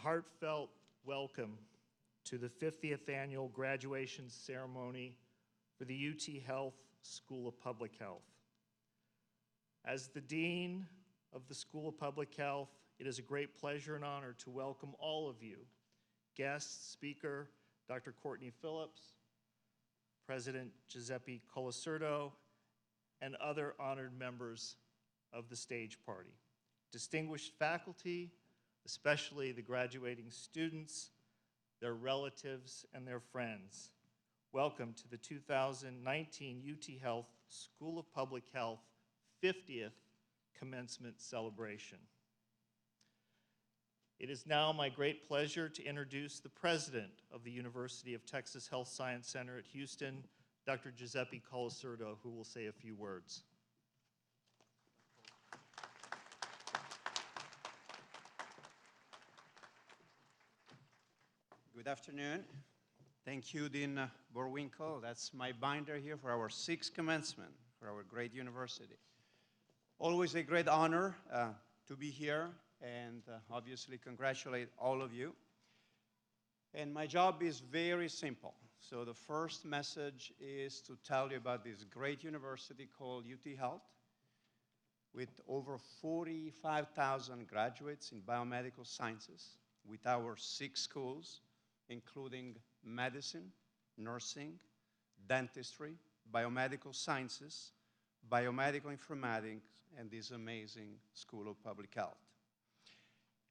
heartfelt welcome to the 50th annual graduation ceremony for the UT Health School of Public Health. As the Dean of the School of Public Health, it is a great pleasure and honor to welcome all of you, guest speaker Dr. Courtney Phillips, President Giuseppe Colasurdo, and other honored members of the stage party. Distinguished faculty, especially the graduating students, their relatives, and their friends. Welcome to the 2019 UT Health School of Public Health 50th Commencement Celebration. It is now my great pleasure to introduce the President of the University of Texas Health Science Center at Houston, Dr. Giuseppe Colasurdo, who will say a few words. Good afternoon. Thank you, Dean Borwinkle. That's my binder here for our 6th commencement for our great university. Always a great honor to be here and obviously congratulate all of you. And my job is very simple. So the first message is to tell you about this great university called UT Health with over 45,000 graduates in biomedical sciences with our 6 schools, including medicine, nursing, dentistry, biomedical sciences, biomedical informatics, and this amazing School of Public Health.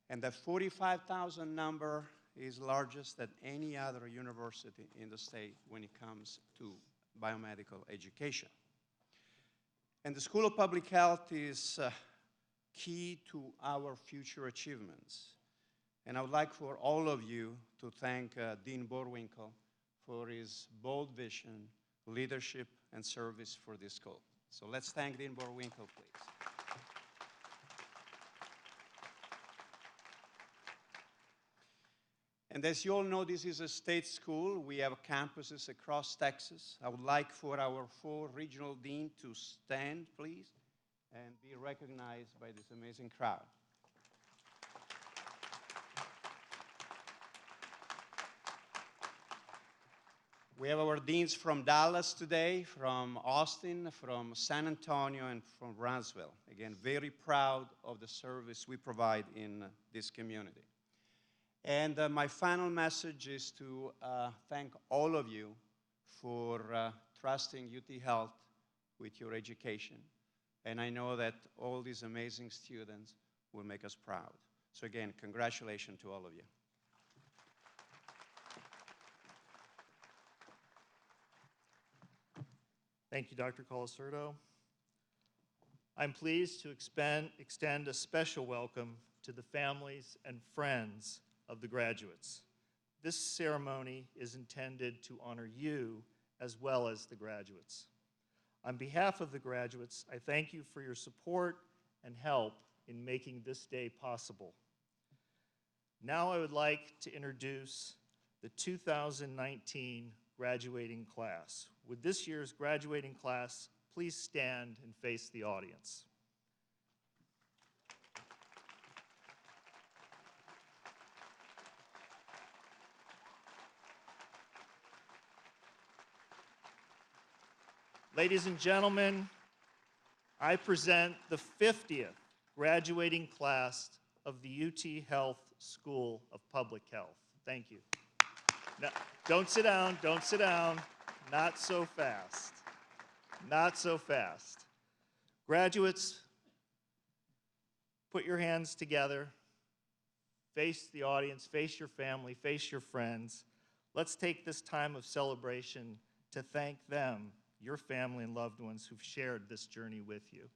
And that 45,000 number is largest than any other university in the state when it comes to biomedical education. And the School of Public Health is key to our future achievements. And I would like for all of you to thank Dean Borwinkle for his bold vision, leadership, and service for this school. So let's thank Dean Borwinkle, please. And as you all know, this is a state school. We have campuses across Texas. I would like for our 4 regional deans to stand, please, and be recognized by this amazing crowd. We have our deans from Dallas today, from Austin, from San Antonio, and from Brownsville. Again, very proud of the service we provide in this community. And my final message is to thank all of you for trusting UT Health with your education. And I know that all these amazing students will make us proud. So again, congratulations to all of you. Thank you, Dr. Colasurdo. I'm pleased to extend a special welcome to the families and friends of the graduates. This ceremony is intended to honor you as well as the graduates. On behalf of the graduates, I thank you for your support and help in making this day possible. Now I would like to introduce the 2019 graduating class. Would this year's graduating class please stand and face the audience? Ladies and gentlemen, I present the 50th graduating class of the UT Health School of Public Health. Thank you. Now, don't sit down, don't sit down. Not so fast. Not so fast. Graduates, put your hands together. Face the audience, face your family, face your friends. Let's take this time of celebration to thank them, your family and loved ones who've shared this journey with you.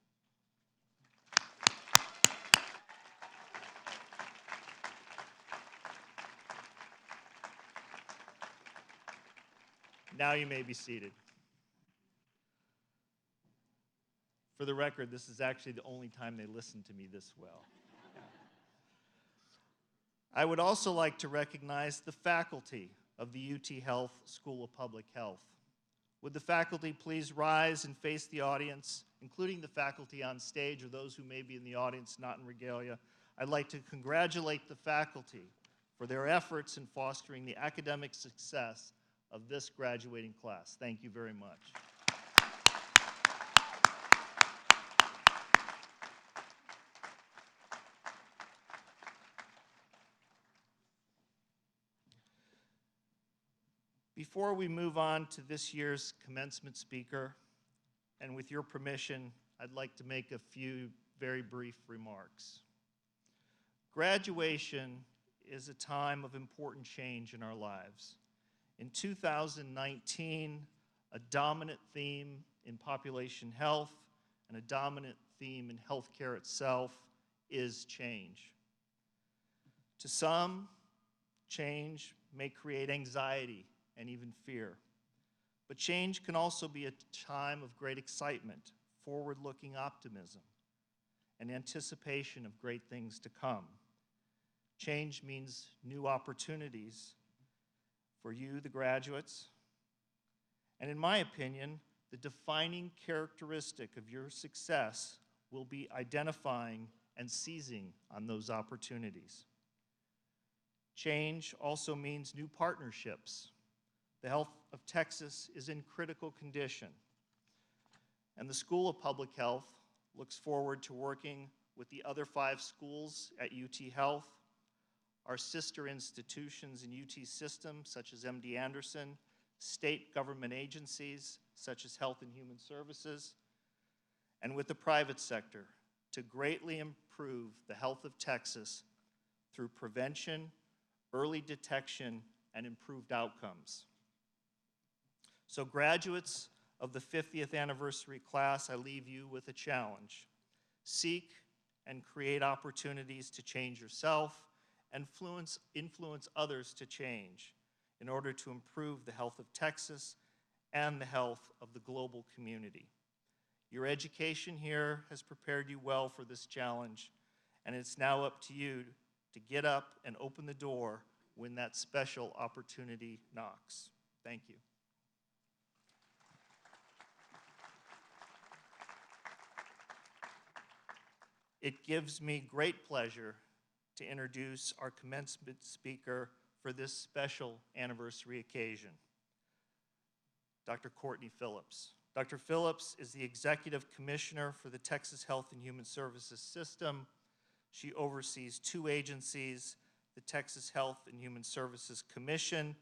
Now you may be seated. For the record, this is actually the only time they listen to me this well. I would also like to recognize the faculty of the UT Health School of Public Health. Would the faculty please rise and face the audience, including the faculty on stage or those who may be in the audience not in regalia. I'd like to congratulate the faculty for their efforts in fostering the academic success of this graduating class. Thank you very much. Before we move on to this year's commencement speaker, and with your permission, I'd like to make a few very brief remarks. Graduation is a time of important change in our lives. In 2019, a dominant theme in population health and a dominant theme in healthcare itself is change. To some, change may create anxiety and even fear. But change can also be a time of great excitement, forward-looking optimism, and anticipation of great things to come. Change means new opportunities for you, the graduates. And in my opinion, the defining characteristic of your success will be identifying and seizing on those opportunities. Change also means new partnerships. The health of Texas is in critical condition, and the School of Public Health looks forward to working with the other 5 schools at UT Health, our sister institutions in UT system, such as MD Anderson, state government agencies, such as Health and Human Services, and with the private sector to greatly improve the health of Texas through prevention, early detection, and improved outcomes. So graduates of the 50th anniversary class, I leave you with a challenge. Seek and create opportunities to change yourself and influence others to change in order to improve the health of Texas and the health of the global community. Your education here has prepared you well for this challenge, and it's now up to you to get up and open the door when that special opportunity knocks. Thank you. It gives me great pleasure to introduce our commencement speaker for this special anniversary occasion, Dr. Courtney Phillips. Dr. Phillips is the Executive Commissioner for the Texas Health and Human Services System. She oversees 2 agencies, the Texas Health and Human Services Commission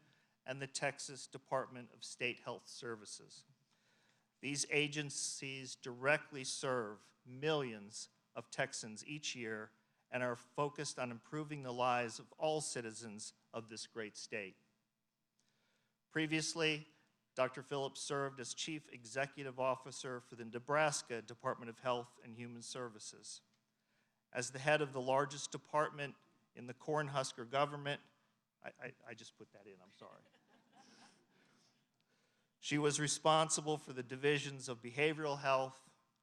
and the Texas Department of State Health Services. These agencies directly serve millions of Texans each year and are focused on improving the lives of all citizens of this great state. Previously, Dr. Phillips served as Chief Executive Officer for the Nebraska Department of Health and Human Services. As the head of the largest department in the Cornhusker government, I just put that in, I'm sorry. She was responsible for the divisions of behavioral health,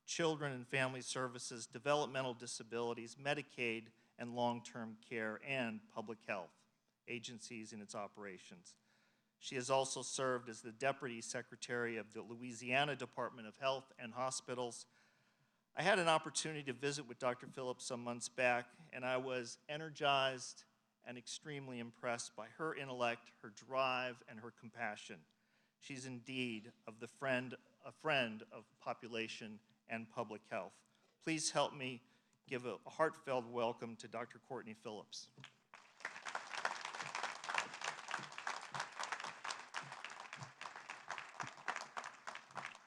children and family services, developmental disabilities, Medicaid, and long-term care, and public health agencies in its operations. She has also served as the Deputy Secretary of the Louisiana Department of Health and Hospitals. I had an opportunity to visit with Dr. Phillips some months back, and I was energized and extremely impressed by her intellect, her drive, and her compassion. She's indeed a friend of population and public health. Please help me give a heartfelt welcome to Dr. Courtney Phillips.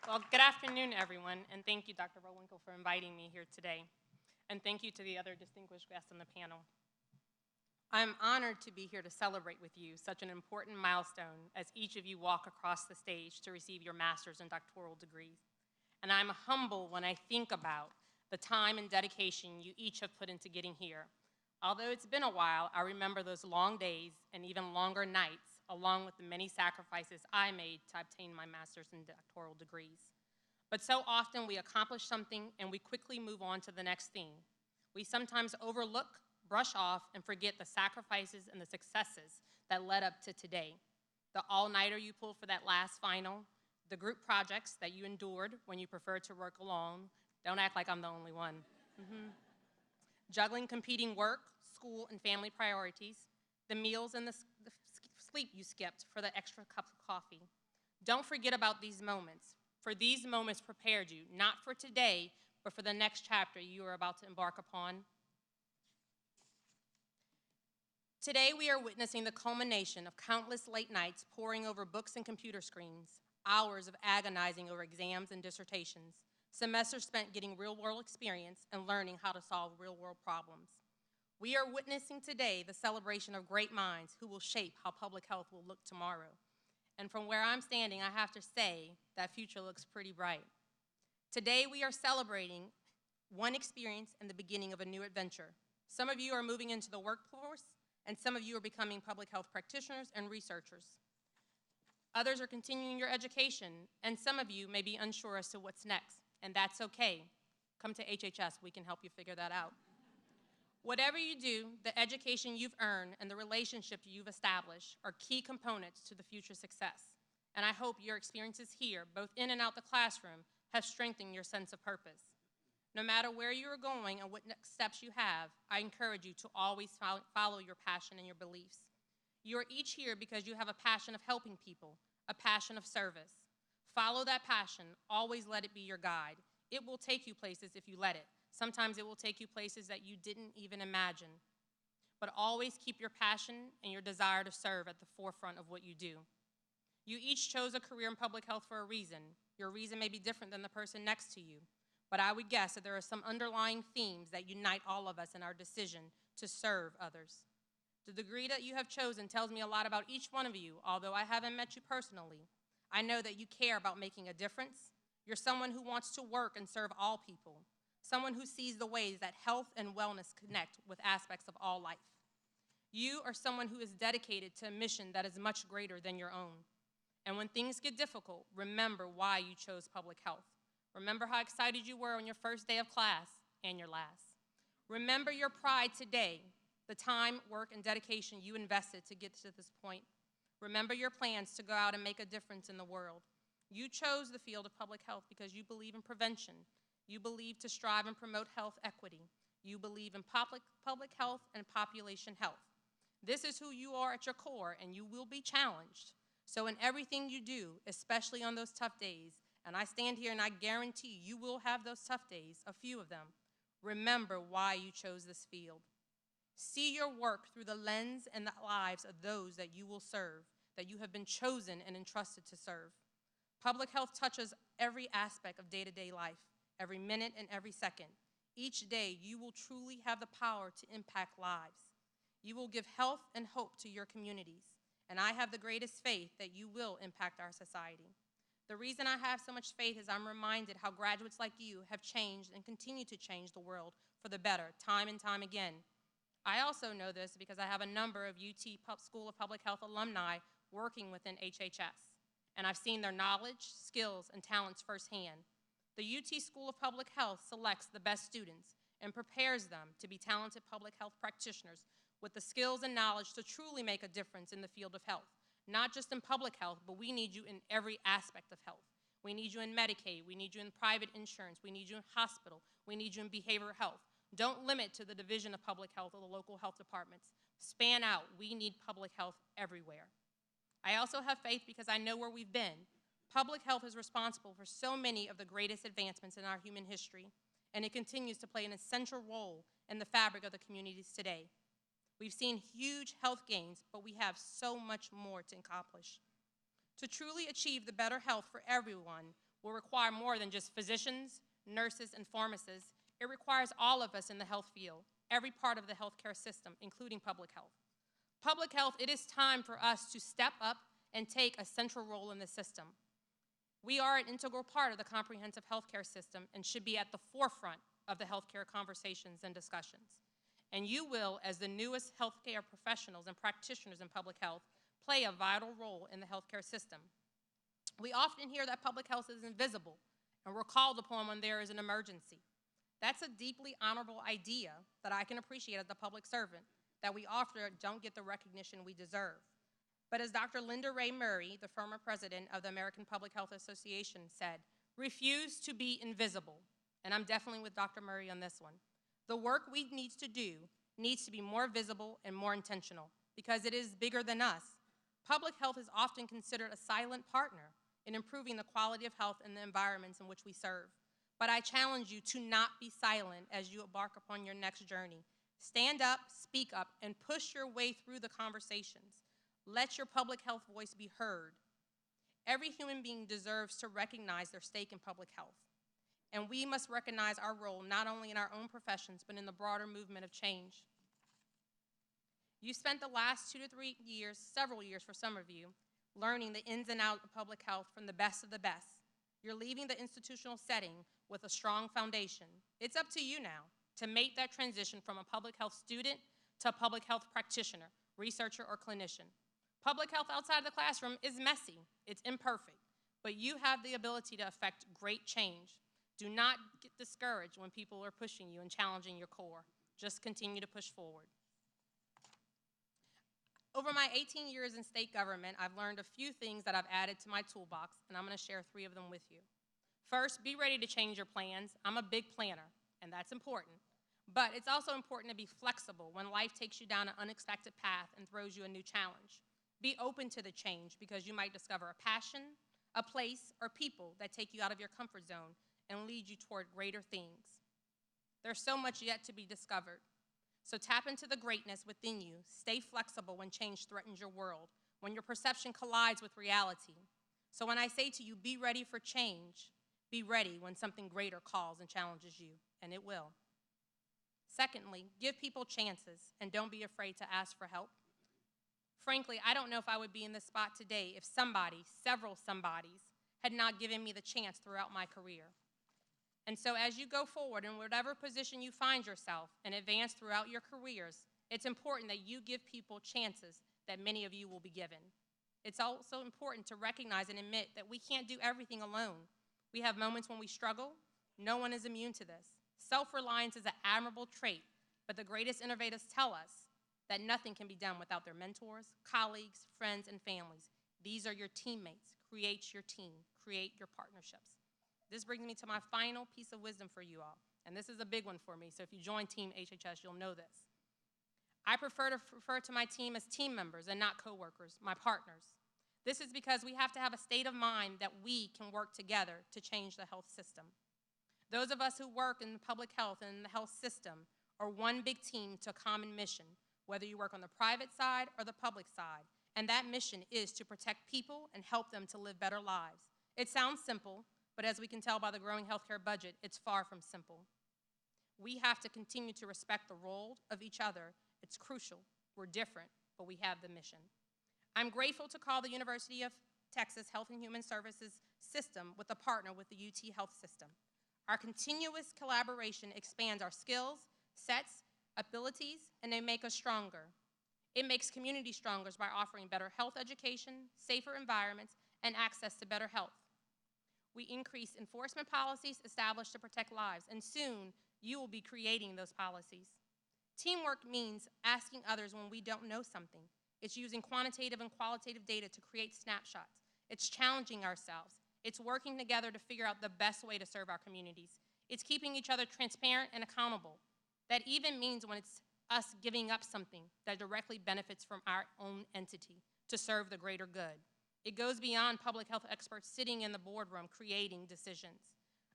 Well, good afternoon, everyone, and thank you, Dr. Bullwinkle, for inviting me here today. And thank you to the other distinguished guests on the panel. I'm honored to be here to celebrate with you such an important milestone as each of you walk across the stage to receive your master's and doctoral degrees. And I'm humble when I think about the time and dedication you each have put into getting here. Although it's been a while, I remember those long days and even longer nights, along with the many sacrifices I made to obtain my master's and doctoral degrees. But so often we accomplish something and we quickly move on to the next thing. We sometimes overlook, brush off, and forget the sacrifices and the successes that led up to today. The all-nighter you pulled for that last final, the group projects that you endured when you preferred to work alone. Don't act like I'm the only one. Juggling competing work, school, and family priorities, the meals and the sleep you skipped for the extra cup of coffee. Don't forget about these moments, for these moments prepared you, not for today, but for the next chapter you are about to embark upon. Today we are witnessing the culmination of countless late nights poring over books and computer screens, hours of agonizing over exams and dissertations, semesters spent getting real-world experience and learning how to solve real-world problems. We are witnessing today the celebration of great minds who will shape how public health will look tomorrow. And from where I'm standing, I have to say that future looks pretty bright. Today we are celebrating one experience and the beginning of a new adventure. Some of you are moving into the workforce, and some of you are becoming public health practitioners and researchers. Others are continuing your education, and some of you may be unsure as to what's next, and that's okay. Come to HHS, we can help you figure that out. Whatever you do, the education you've earned and the relationship you've established are key components to the future success. And I hope your experiences here, both in and out the classroom, have strengthened your sense of purpose. No matter where you are going and what next steps you have, I encourage you to always follow your passion and your beliefs. You are each here because you have a passion of helping people, a passion of service. Follow that passion, always let it be your guide. It will take you places if you let it. Sometimes it will take you places that you didn't even imagine. But always keep your passion and your desire to serve at the forefront of what you do. You each chose a career in public health for a reason. Your reason may be different than the person next to you, but I would guess that there are some underlying themes that unite all of us in our decision to serve others. The degree that you have chosen tells me a lot about each one of you, although I haven't met you personally. I know that you care about making a difference. You're someone who wants to work and serve all people. Someone who sees the ways that health and wellness connect with aspects of all life. You are someone who is dedicated to a mission that is much greater than your own. And when things get difficult, remember why you chose public health. Remember how excited you were on your first day of class and your last. Remember your pride today, the time, work, and dedication you invested to get to this point. Remember your plans to go out and make a difference in the world. You chose the field of public health because you believe in prevention. You believe to strive and promote health equity. You believe in public health and population health. This is who you are at your core, and you will be challenged. So in everything you do, especially on those tough days, and I stand here and I guarantee you will have those tough days, a few of them, remember why you chose this field. See your work through the lens and the lives of those that you will serve, that you have been chosen and entrusted to serve. Public health touches every aspect of day-to-day life, every minute and every second. Each day, you will truly have the power to impact lives. You will give health and hope to your communities, and I have the greatest faith that you will impact our society. The reason I have so much faith is I'm reminded how graduates like you have changed and continue to change the world for the better, time and time again. I also know this because I have a number of UT School of Public Health alumni working within HHS, and I've seen their knowledge, skills, and talents firsthand. The UT School of Public Health selects the best students and prepares them to be talented public health practitioners with the skills and knowledge to truly make a difference in the field of health. Not just in public health, but we need you in every aspect of health. We need you in Medicaid, we need you in private insurance, we need you in hospital, we need you in behavioral health. Don't limit to the Division of Public Health or the local health departments. Span out, we need public health everywhere. I also have faith because I know where we've been. Public health is responsible for so many of the greatest advancements in our human history, and it continues to play an essential role in the fabric of the communities today. We've seen huge health gains, but we have so much more to accomplish. To truly achieve the better health for everyone will require more than just physicians, nurses, and pharmacists. It requires all of us in the health field, every part of the healthcare system, including public health. Public health, it is time for us to step up and take a central role in the system. We are an integral part of the comprehensive healthcare system and should be at the forefront of the healthcare conversations and discussions. And you will, as the newest healthcare professionals and practitioners in public health, play a vital role in the healthcare system. We often hear that public health is invisible, and we're called upon when there is an emergency. That's a deeply honorable idea that I can appreciate as a public servant, that we often don't get the recognition we deserve. But as Dr. Linda Ray Murray, the former president of the American Public Health Association, said, refuse to be invisible. And I'm definitely with Dr. Murray on this one. The work we need to do needs to be more visible and more intentional. because it is bigger than us. Public health is often considered a silent partner in improving the quality of health in the environments in which we serve. But I challenge you to not be silent as you embark upon your next journey. Stand up, speak up, and push your way through the conversations. Let your public health voice be heard. Every human being deserves to recognize their stake in public health. And we must recognize our role not only in our own professions, but in the broader movement of change. You spent the last 2 to 3 years, several years for some of you, learning the ins and outs of public health from the best of the best. You're leaving the institutional setting with a strong foundation. It's up to you now to make that transition from a public health student to a public health practitioner, researcher, or clinician. Public health outside the classroom is messy, it's imperfect, but you have the ability to affect great change. Do not get discouraged when people are pushing you and challenging your core. Just continue to push forward. Over my 18 years in state government, I've learned a few things that I've added to my toolbox, and I'm going to share 3 of them with you. First, be ready to change your plans. I'm a big planner, and that's important. But it's also important to be flexible when life takes you down an unexpected path and throws you a new challenge. Be open to the change because you might discover a passion, a place, or people that take you out of your comfort zone and lead you toward greater things. There's so much yet to be discovered. So tap into the greatness within you. Stay flexible when change threatens your world, when your perception collides with reality. So when I say to you, be ready for change, be ready when something greater calls and challenges you, and it will. Secondly, give people chances and don't be afraid to ask for help. Frankly, I don't know if I would be in this spot today if somebody, several somebodies, had not given me the chance throughout my career. And so as you go forward in whatever position you find yourself and advance throughout your careers, it's important that you give people chances that many of you will be given. It's also important to recognize and admit that we can't do everything alone. We have moments when we struggle. No one is immune to this. Self-reliance is an admirable trait, but the greatest innovators tell us that nothing can be done without their mentors, colleagues, friends, and families. These are your teammates. Create your team. Create your partnerships. This brings me to my final piece of wisdom for you all, and this is a big one for me, so if you join Team HHS, you'll know this. I prefer to refer to my team as team members and not coworkers, my partners. This is because we have to have a state of mind that we can work together to change the health system. Those of us who work in public health and in the health system are one big team to a common mission, whether you work on the private side or the public side, and that mission is to protect people and help them to live better lives. It sounds simple, but as we can tell by the growing healthcare budget, it's far from simple. We have to continue to respect the role of each other. It's crucial. We're different, but we have the mission. I'm grateful to call the University of Texas Health and Human Services system with a partner with the UT Health System. Our continuous collaboration expands our skills, sets, abilities, and they make us stronger. It makes communities stronger by offering better health education, safer environments, and access to better health. We increase enforcement policies established to protect lives, and soon you will be creating those policies. Teamwork means asking others when we don't know something. It's using quantitative and qualitative data to create snapshots. It's challenging ourselves. It's working together to figure out the best way to serve our communities. It's keeping each other transparent and accountable. That even means when it's us giving up something that directly benefits from our own entity to serve the greater good. It goes beyond public health experts sitting in the boardroom creating decisions.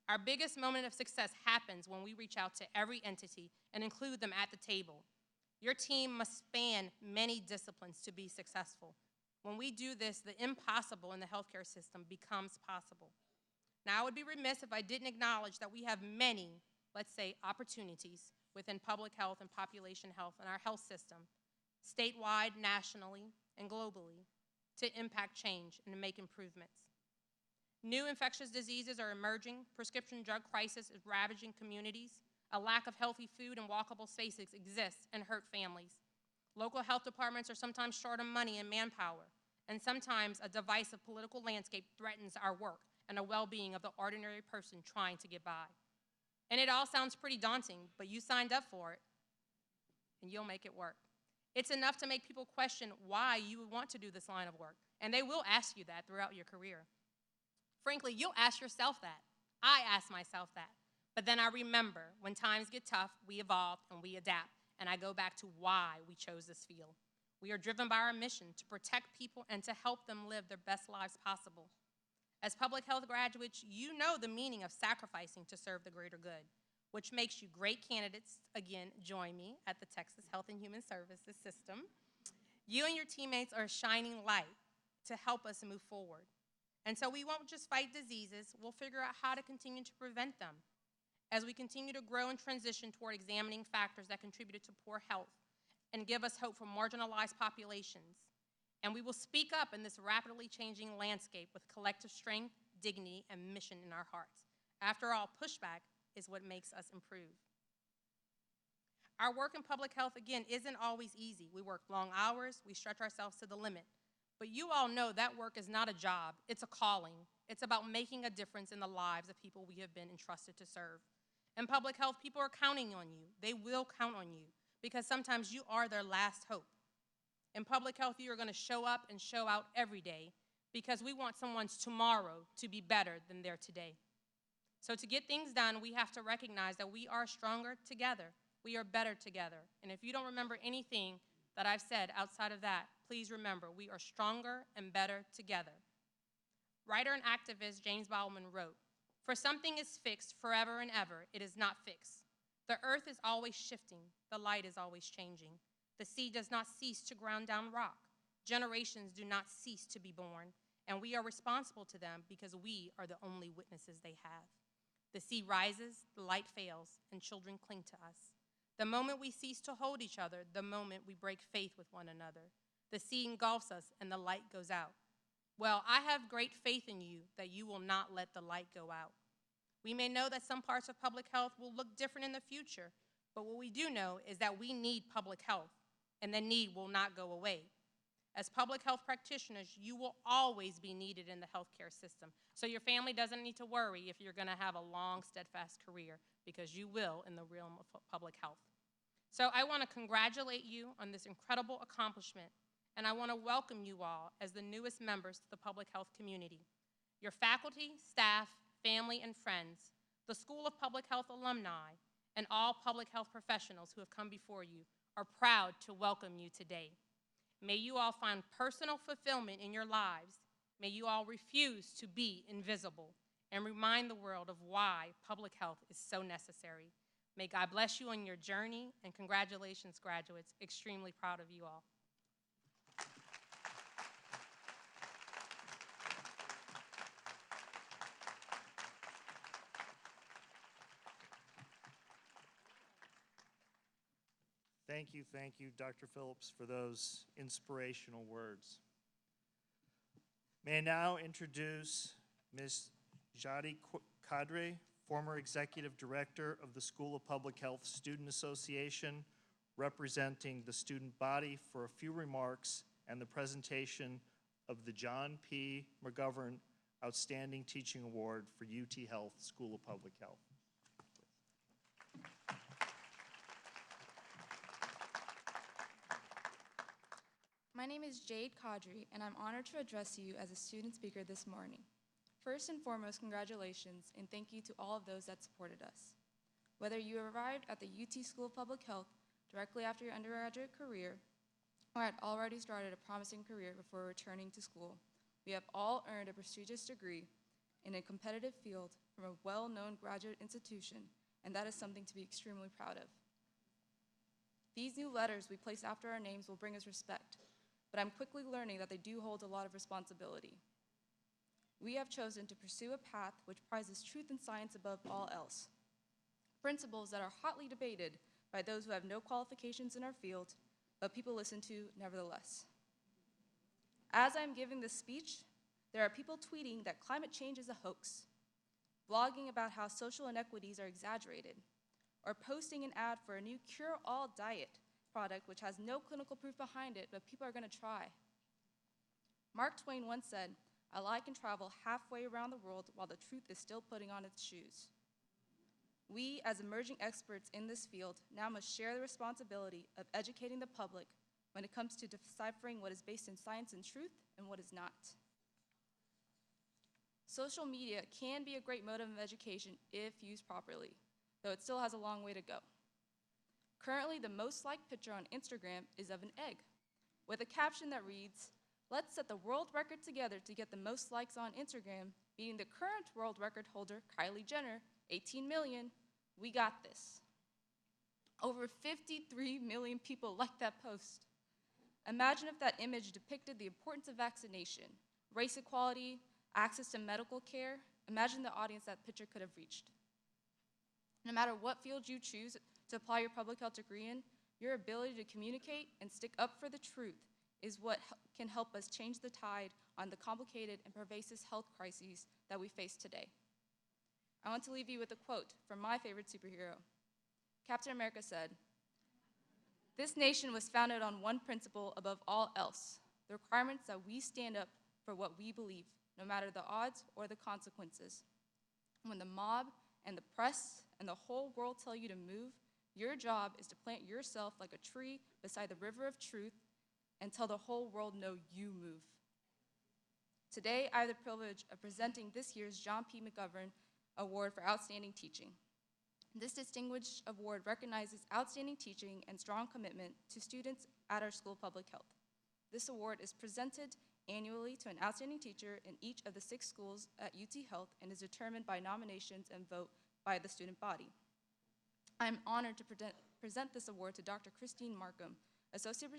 Our biggest moment of success happens when we reach out to every entity and include them at the table. Your team must span many disciplines to be successful. When we do this, the impossible in the healthcare system becomes possible. Now, I would be remiss if I didn't acknowledge that we have many, let's say, opportunities within public health and population health in our health system, statewide, nationally, and globally, to impact change and to make improvements. New infectious diseases are emerging. Prescription drug crisis is ravaging communities. A lack of healthy food and walkable spaces exists and hurt families. Local health departments are sometimes short of money and manpower, and sometimes a divisive political landscape threatens our work and the well-being of the ordinary person trying to get by. And it all sounds pretty daunting, but you signed up for it, and you'll make it work. It's enough to make people question why you would want to do this line of work, and they will ask you that throughout your career. Frankly, you'll ask yourself that. I ask myself that. But then I remember when times get tough, we evolve and we adapt, and I go back to why we chose this field. We are driven by our mission to protect people and to help them live their best lives possible. As public health graduates, you know the meaning of sacrificing to serve the greater good, which makes you great candidates. Again, join me at the Texas Health and Human Services System. You and your teammates are a shining light to help us move forward. And so we won't just fight diseases, we'll figure out how to continue to prevent them as we continue to grow and transition toward examining factors that contributed to poor health and give us hope for marginalized populations. And we will speak up in this rapidly changing landscape with collective strength, dignity, and mission in our hearts. After all, pushback is what makes us improve. Our work in public health, again, isn't always easy. We work long hours, we stretch ourselves to the limit. But you all know that work is not a job, it's a calling. It's about making a difference in the lives of people we have been entrusted to serve. In public health, people are counting on you. They will count on you because sometimes you are their last hope. In public health, you are going to show up and show out every day because we want someone's tomorrow to be better than their today. So to get things done, we have to recognize that we are stronger together. We are better together. And if you don't remember anything that I've said outside of that, please remember, we are stronger and better together. Writer and activist James Baldwin wrote, "For something is fixed forever and ever, it is not fixed. The earth is always shifting, the light is always changing. The sea does not cease to ground down rock. Generations do not cease to be born, and we are responsible to them because we are the only witnesses they have. The sea rises, the light fails, and children cling to us. The moment we cease to hold each other, the moment we break faith with one another, the sea engulfs us and the light goes out. Well, I have great faith in you that you will not let the light go out. We may know that some parts of public health will look different in the future, but what we do know is that we need public health, and the need will not go away. As public health practitioners, you will always be needed in the healthcare system, so your family doesn't need to worry if you're going to have a long, steadfast career, because you will in the realm of public health. So I want to congratulate you on this incredible accomplishment, and I want to welcome you all as the newest members to the public health community. Your faculty, staff, family, and friends, the School of Public Health alumni, and all public health professionals who have come before you are proud to welcome you today. May you all find personal fulfillment in your lives. May you all refuse to be invisible and remind the world of why public health is so necessary. May God bless you on your journey, and congratulations, graduates. Extremely proud of you all. Thank you, Dr. Phillips, for those inspirational words. May I now introduce Ms. Jadi Kadre, former Executive Director of the School of Public Health Student Association, representing the student body, for a few remarks and the presentation of the John P. McGovern Outstanding Teaching Award for UT Health School of Public Health. My name is Jade Kadri, and I'm honored to address you as a student speaker this morning. First and foremost, congratulations, and thank you to all of those that supported us. Whether you arrived at the UT School of Public Health directly after your undergraduate career, or had already started a promising career before returning to school, we have all earned a prestigious degree in a competitive field from a well-known graduate institution, and that is something to be extremely proud of. These new letters we place after our names will bring us respect, but I'm quickly learning that they do hold a lot of responsibility. We have chosen to pursue a path which prizes truth and science above all else, principles that are hotly debated by those who have no qualifications in our field, but people listen to nevertheless. As I'm giving this speech, there are people tweeting that climate change is a hoax, blogging about how social inequities are exaggerated, or posting an ad for a new cure-all diet product which has no clinical proof behind it, but people are going to try. Mark Twain once said, "A lie can travel halfway around the world while the truth is still putting on its shoes." We, as emerging experts in this field, now must share the responsibility of educating the public when it comes to deciphering what is based in science and truth and what is not. Social media can be a great mode of education if used properly, though it still has a long way to go. Currently, the most liked picture on Instagram is of an egg, with a caption that reads, "Let's set the world record together to get the most likes on Instagram, beating the current world record holder, Kylie Jenner, 18 million. We got this." Over 53 million people liked that post. Imagine if that image depicted the importance of vaccination, race equality, access to medical care. Imagine the audience that picture could have reached. No matter what field you choose to apply your public health degree in, your ability to communicate and stick up for the truth is what can help us change the tide on the complicated and pervasive health crises that we face today. I want to leave you with a quote from my favorite superhero. Captain America said, "This nation was founded on one principle above all else, the requirements that we stand up for what we believe, no matter the odds or the consequences. When the mob and the press and the whole world tell you to move, your job is to plant yourself like a tree beside the river of truth and tell the whole world, no, you move." Today, I have the privilege of presenting this year's John P. McGovern Award for Outstanding Teaching. This distinguished award recognizes outstanding teaching and strong commitment to students at our School of Public Health. This award is presented annually to an outstanding teacher in each of the 6 schools at UT Health and is determined by nominations and vote by the student body. I am honored to present this award to Dr. Christine Markham, Associate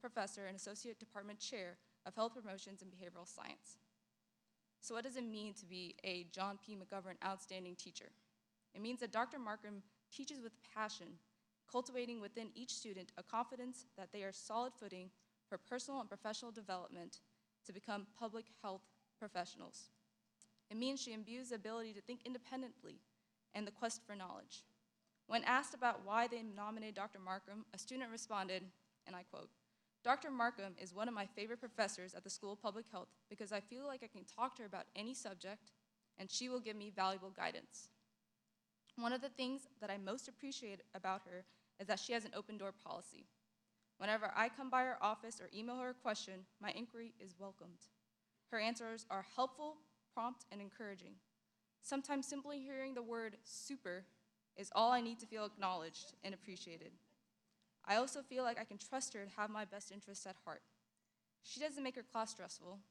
Professor and Associate Department Chair of Health Promotions and Behavioral Science. So what does it mean to be a John P. McGovern Outstanding Teacher? It means that Dr. Markham teaches with passion, cultivating within each student a confidence that they are solid footing for personal and professional development to become public health professionals. It means she imbues the ability to think independently and the quest for knowledge. When asked about why they nominated Dr. Markham, a student responded, and I quote, "Dr. Markham is one of my favorite professors at the School of Public Health because I feel like I can talk to her about any subject and she will give me valuable guidance. One of the things that I most appreciate about her is that she has an open door policy. Whenever I come by her office or email her a question, my inquiry is welcomed. Her answers are helpful, prompt, and encouraging. Sometimes simply hearing the word super is all I need to feel acknowledged and appreciated. I also feel like I can trust her to have my best interests at heart. She doesn't make her class stressful.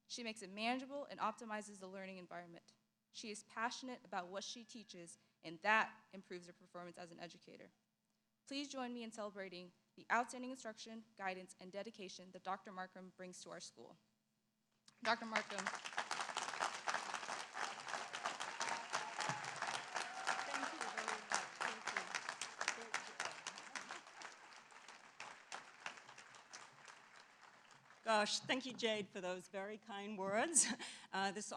She makes it manageable and optimizes the learning environment. She is passionate about what she teaches, and that improves her performance as an educator. Please join me in celebrating the outstanding instruction, guidance, and dedication that Dr. Markham brings to our school." Dr. Markham. Thank you very much. Thank you. Gosh, thank you, Jade, for those very kind words. This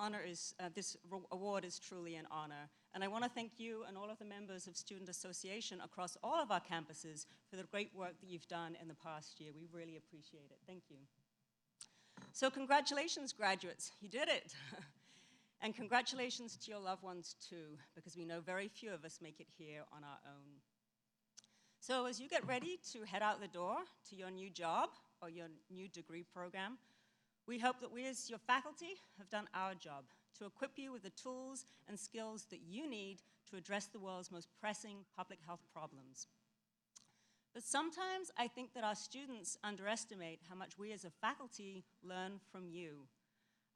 award is truly an honor. And I want to thank you and all of the members of Student Association across all of our campuses for the great work that you've done in the past year. We really appreciate it. Thank you. So congratulations, graduates. You did it. And congratulations to your loved ones, too, because we know very few of us make it here on our own. So as you get ready to head out the door to your new job or your new degree program, we hope that we as your faculty have done our job to equip you with the tools and skills that you need to address the world's most pressing public health problems. But sometimes I think that our students underestimate how much we as a faculty learn from you.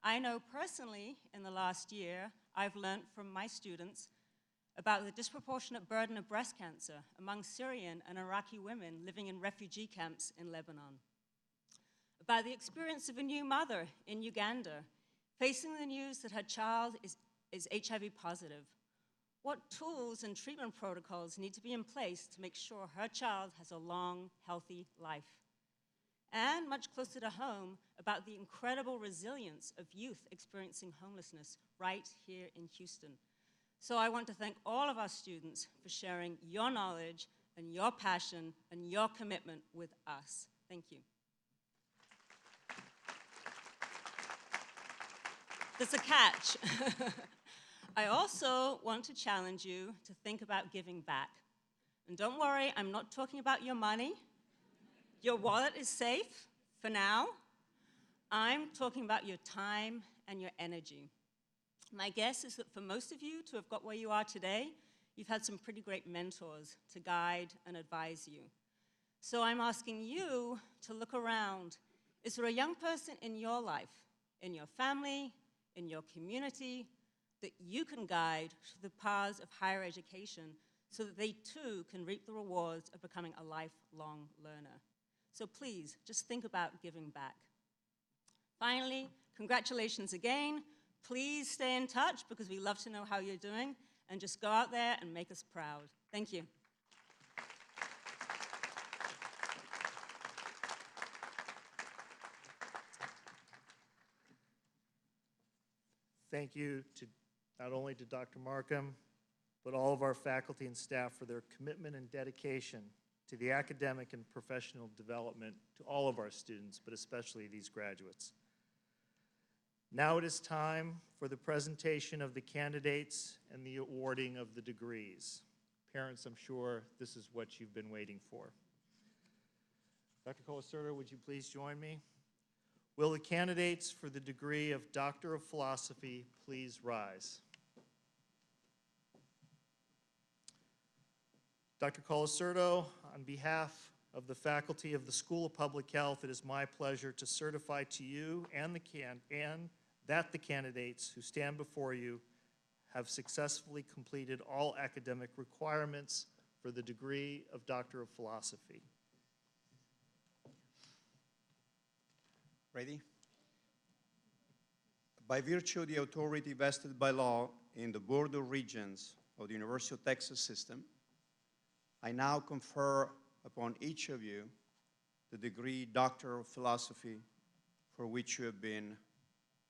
I know personally in the last year, I've learned from my students about the disproportionate burden of breast cancer among Syrian and Iraqi women living in refugee camps in Lebanon. About the experience of a new mother in Uganda facing the news that her child is HIV positive. What tools and treatment protocols need to be in place to make sure her child has a long, healthy life? And much closer to home, about the incredible resilience of youth experiencing homelessness right here in Houston. So I want to thank all of our students for sharing your knowledge and your passion and your commitment with us. Thank you. There's a catch. I also want to challenge you to think about giving back. And don't worry, I'm not talking about your money. Your wallet is safe for now. I'm talking about your time and your energy. My guess is that for most of you to have got where you are today, you've had some pretty great mentors to guide and advise you. So I'm asking you to look around Is there a young person in your life, in your family, in your community, that you can guide to the paths of higher education so that they too can reap the rewards of becoming a lifelong learner? So please, just think about giving back. Finally, congratulations again. Please stay in touch because we love to know how you're doing, and just go out there and make us proud. Thank you. Thank you to not only to Dr. Markham, but all of our faculty and staff for their commitment and dedication to the academic and professional development to all of our students, but especially these graduates. Now it is time for the presentation of the candidates and the awarding of the degrees. Parents, I'm sure this is what you've been waiting for. Dr. Colasurdo, would you please join me? Will the candidates for the degree of Doctor of Philosophy please rise? Dr. Colasurdo, on behalf of the faculty of the School of Public Health, it is my pleasure to certify to you and that the candidates who stand before you have successfully completed all academic requirements for the degree of Doctor of Philosophy. Ready? By virtue of the authority vested by law in the Board of Regents of the University of Texas System, I now confer upon each of you the degree Doctor of Philosophy for which you have been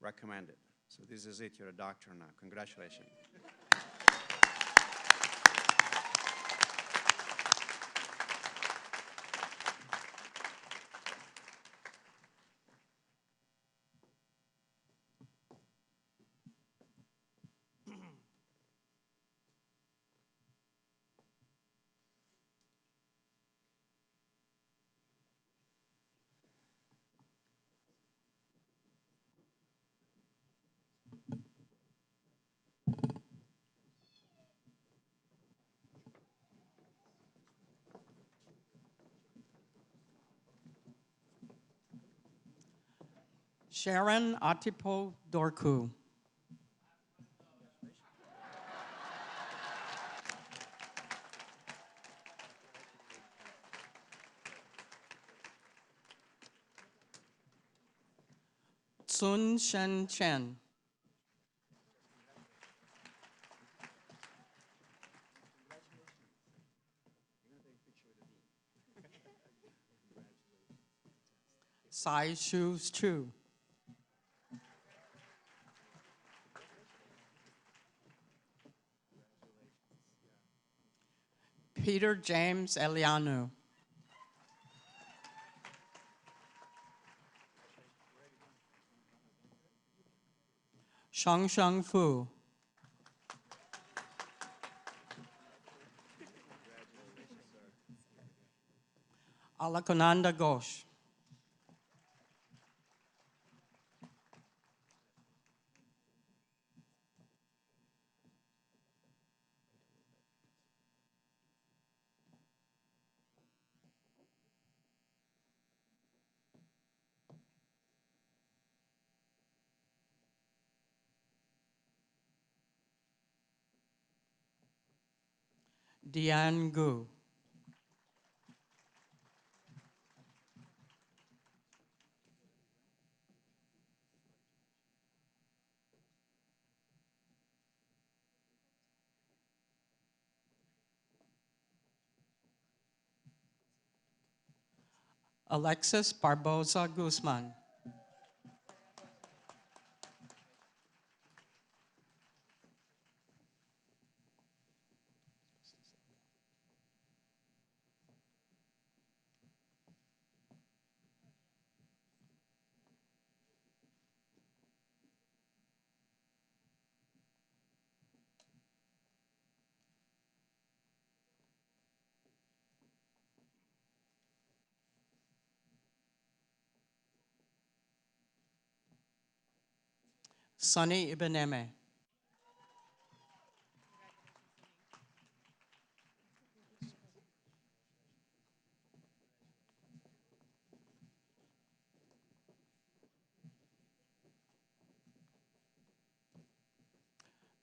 recommended. So this is it, you're a doctor now. Congratulations. Sharon Atipo Dorku. Sun Shen Chen. Sai Shu Chu. Peter James Elianu. Shangsheng Fu. Alakonanda Ghosh. Diane Gu. Alexis Barbosa Guzman. Sunny Ibeneme.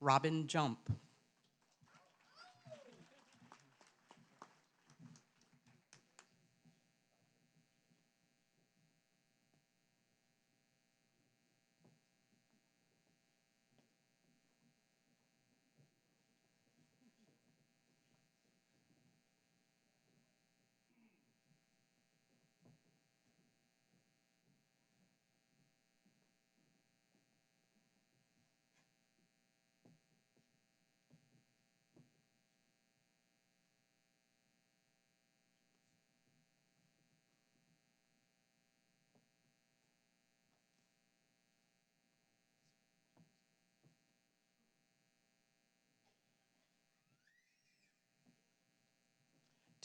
Robin Jump.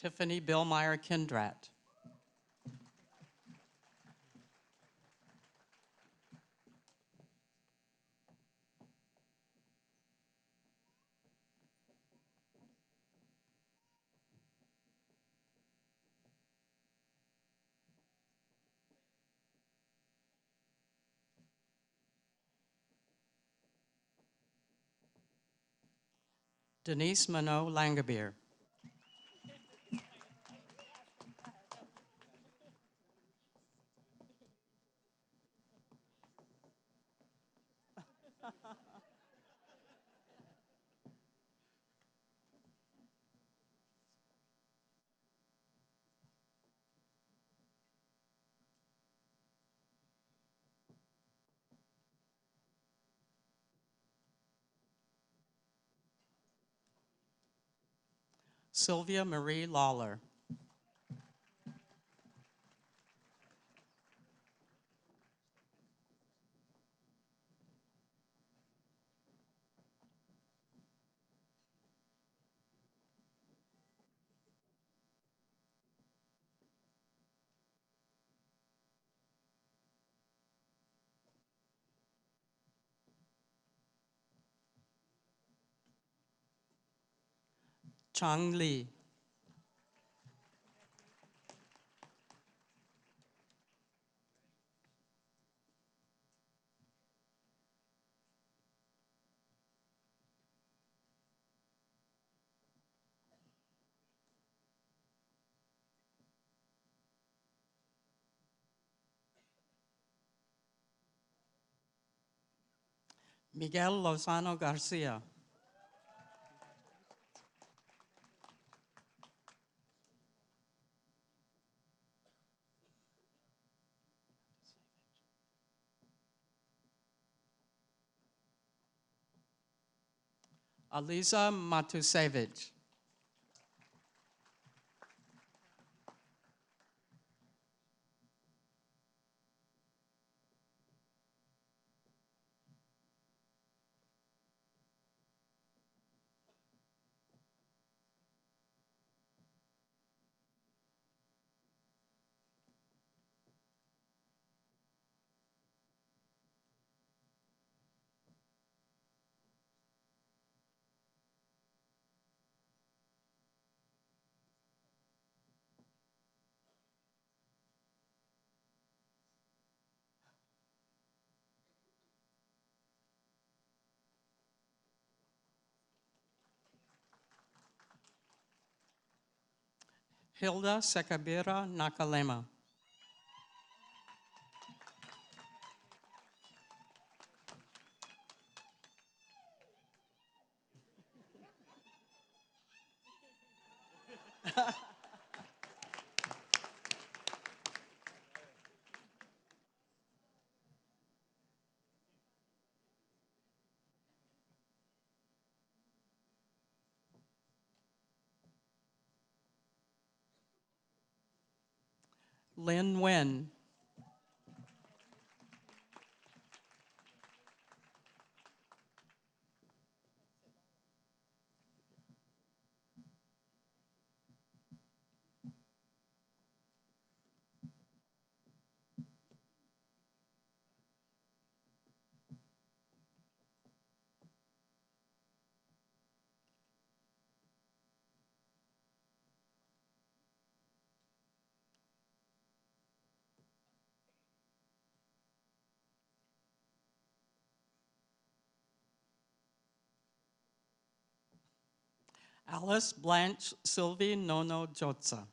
Tiffany Billmeyer Kindrat. Denise Minot Langabeer. Sylvia Marie Lawler. Chang Lee. Miguel Lozano Garcia. Aliza Matusevich. Hilda Sekabira Nakalema. Lin Wen. Alice Blanche Sylvie Nono Jotza.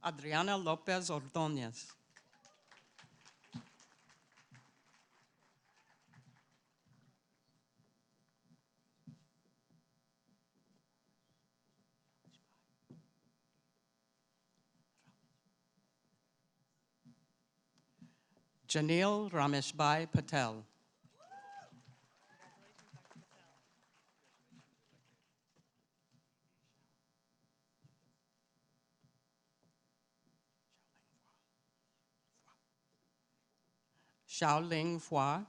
Adriana Lopez Ordóñez. Janil Rameshbhai Patel. Xiaoling Hua.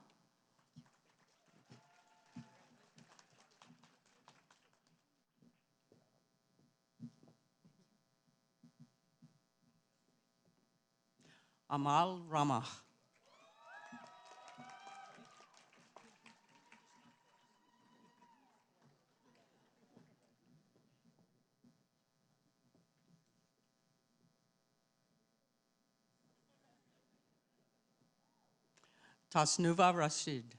Amal Ramah. Tasnuva Rashid.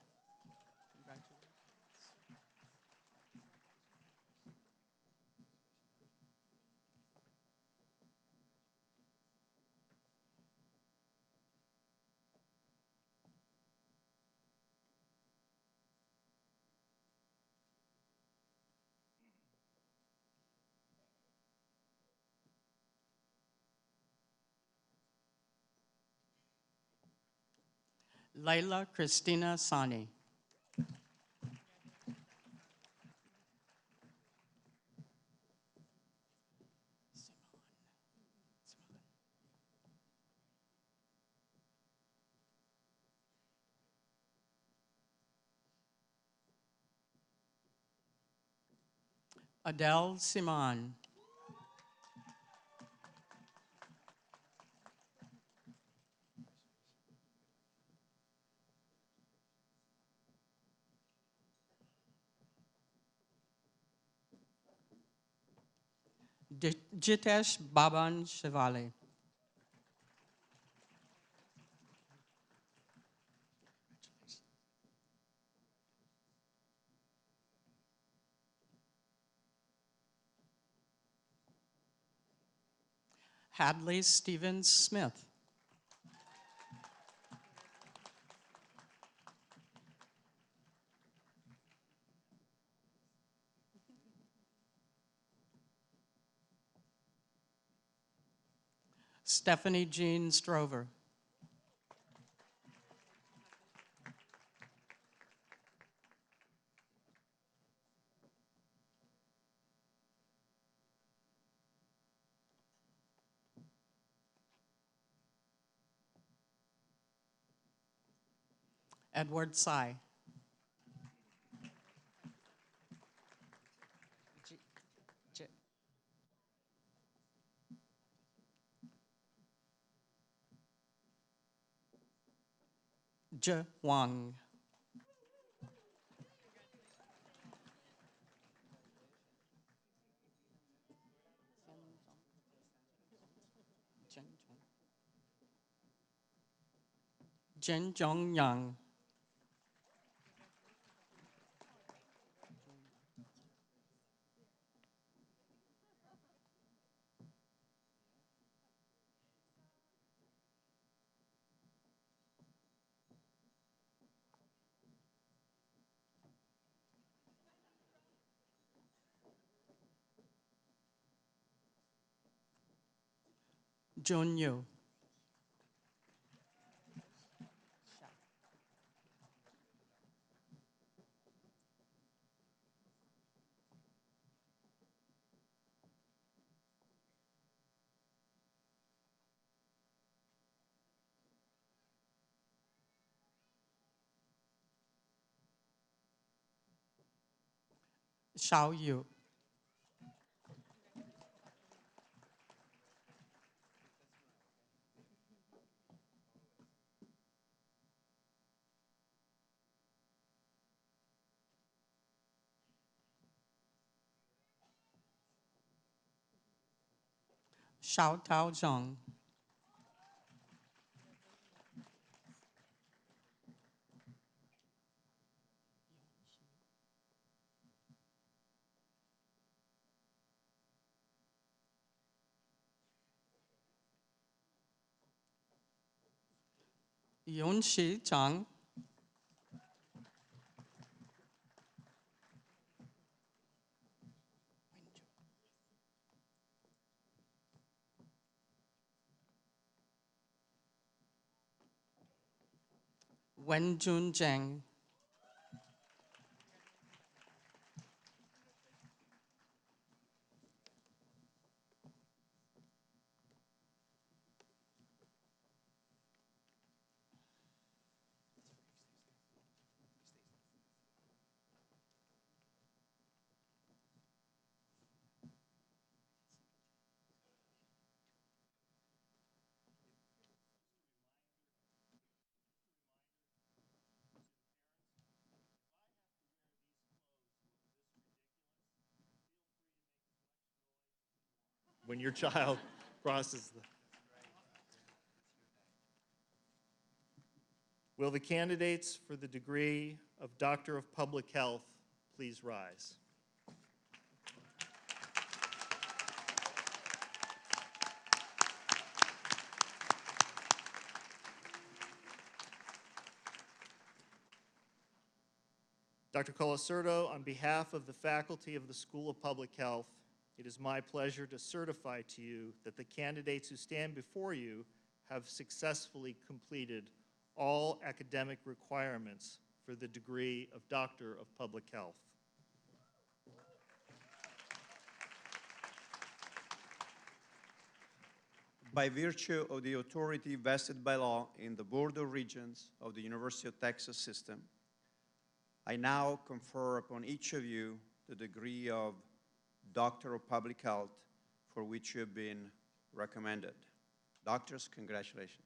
Layla Christina Sani. Adele Simon. Jitesh Baban Shivale. Hadley Stevens Smith. Stephanie Jean Strover. Edward Sy. Je Wang. Jen Jong Yang. Jun Yu. Xiao Yu. Xiao Tao Zhang. Yunxi Zhang. Wenjun Zheng. When your child crosses the... Will the candidates for the degree of Doctor of Public Health please rise? Dr. Colasurdo, on behalf of the faculty of the School of Public Health, it is my pleasure to certify to you that the candidates who stand before you have successfully completed all academic requirements for the degree of Doctor of Public Health. By virtue of the authority vested by law in the Board of Regents of the University of Texas System, I now confer upon each of you the degree of Doctor of Public Health for which you have been recommended. Doctors, congratulations.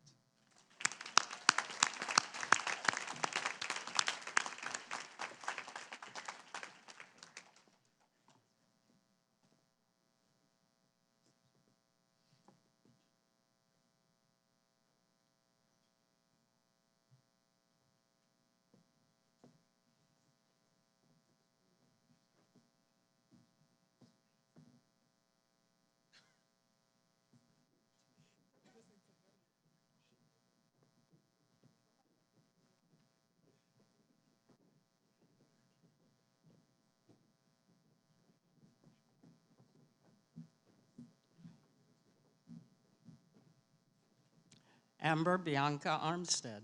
Amber Bianca Armstead.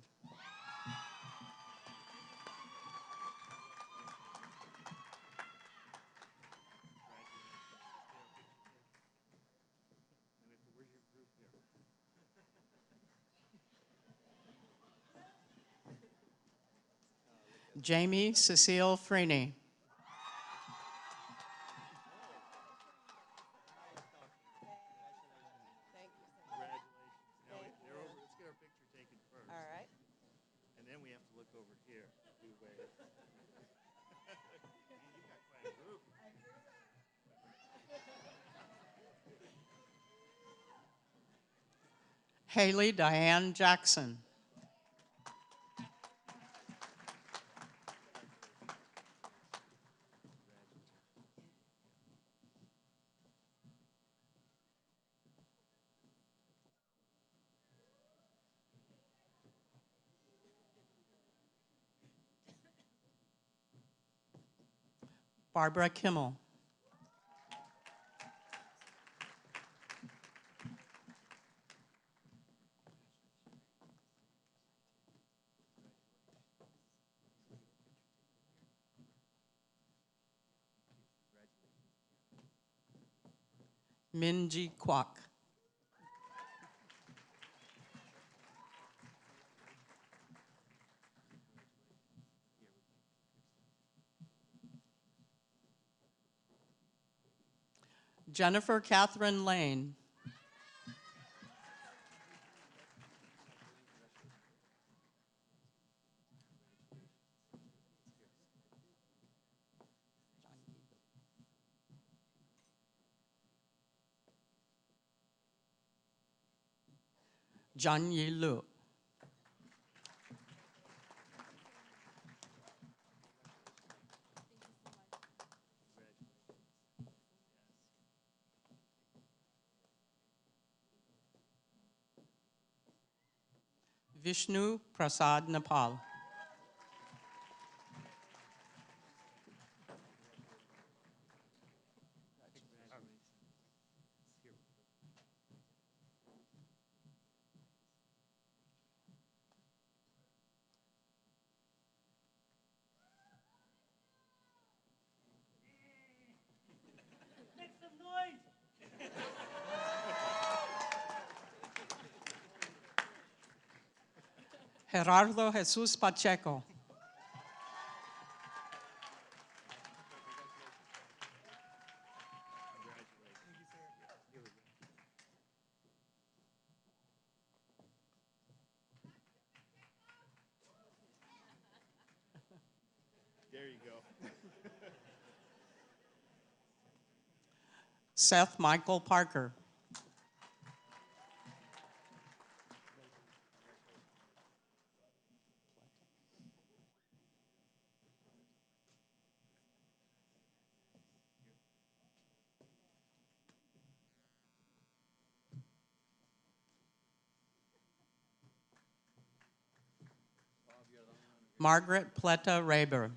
Jamie Cecile Freeney. Let's get our picture taken first. All right. And then we have to look over here. Do wave. Man, you've got quite a group. Haley Diane Jackson. Barbara Kimmel. Minji Kwok. Jennifer Catherine Lane. John Yi Lu. Vishnu Prasad Nepal. Gerardo Jesus Pacheco. There you go. Seth Michael Parker. Margaret Pleta Raber.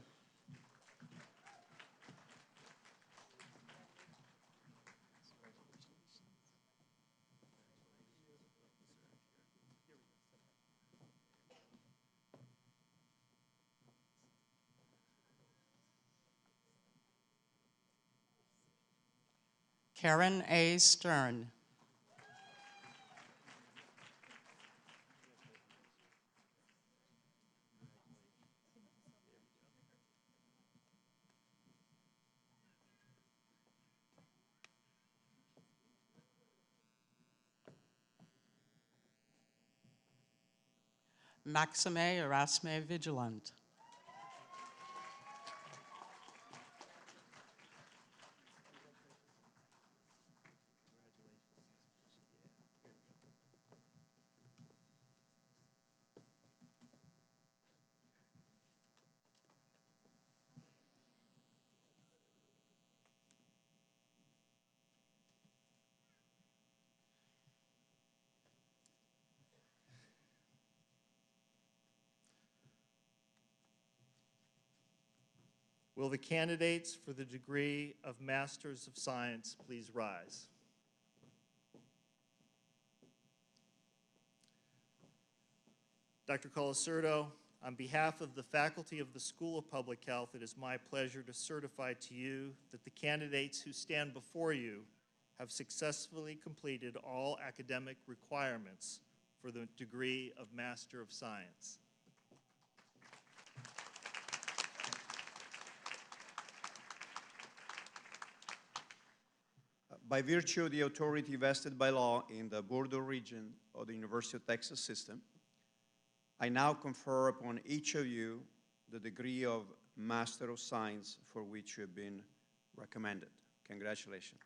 Karen A. Stern. Maxime Erasme Vigilant. Will the candidates for the degree of Masters of Science please rise? Dr. Colasurdo, on behalf of the faculty of the School of Public Health, it is my pleasure to certify to you that the candidates who stand before you have successfully completed all academic requirements for the degree of Master of Science. By virtue of the authority vested by law in the Bordeaux region of the University of Texas system, I now confer upon each of you the degree of Master of Science for which you have been recommended. Congratulations.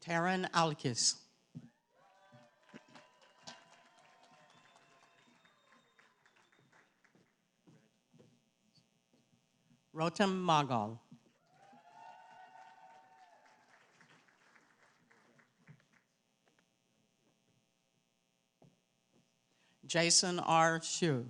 Taryn Alkis. Rotem Magal. Jason R. Shu.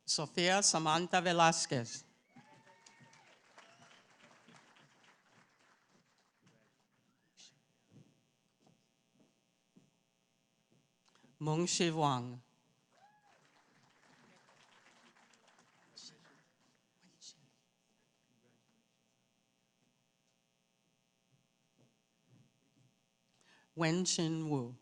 Sofia Samantha Velasquez. Mung Shi Wang. Wen Chin Wu.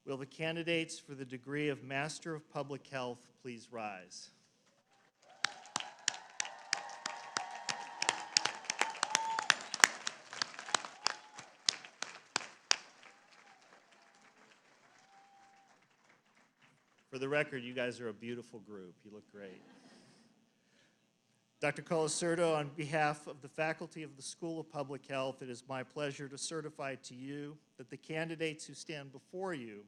Will the candidates for the degree of Master of Public Health please rise? For the record, you guys are a beautiful group. You look great. Dr. Colasurdo, on behalf of the faculty of the School of Public Health, it is my pleasure to certify to you that the candidates who stand before you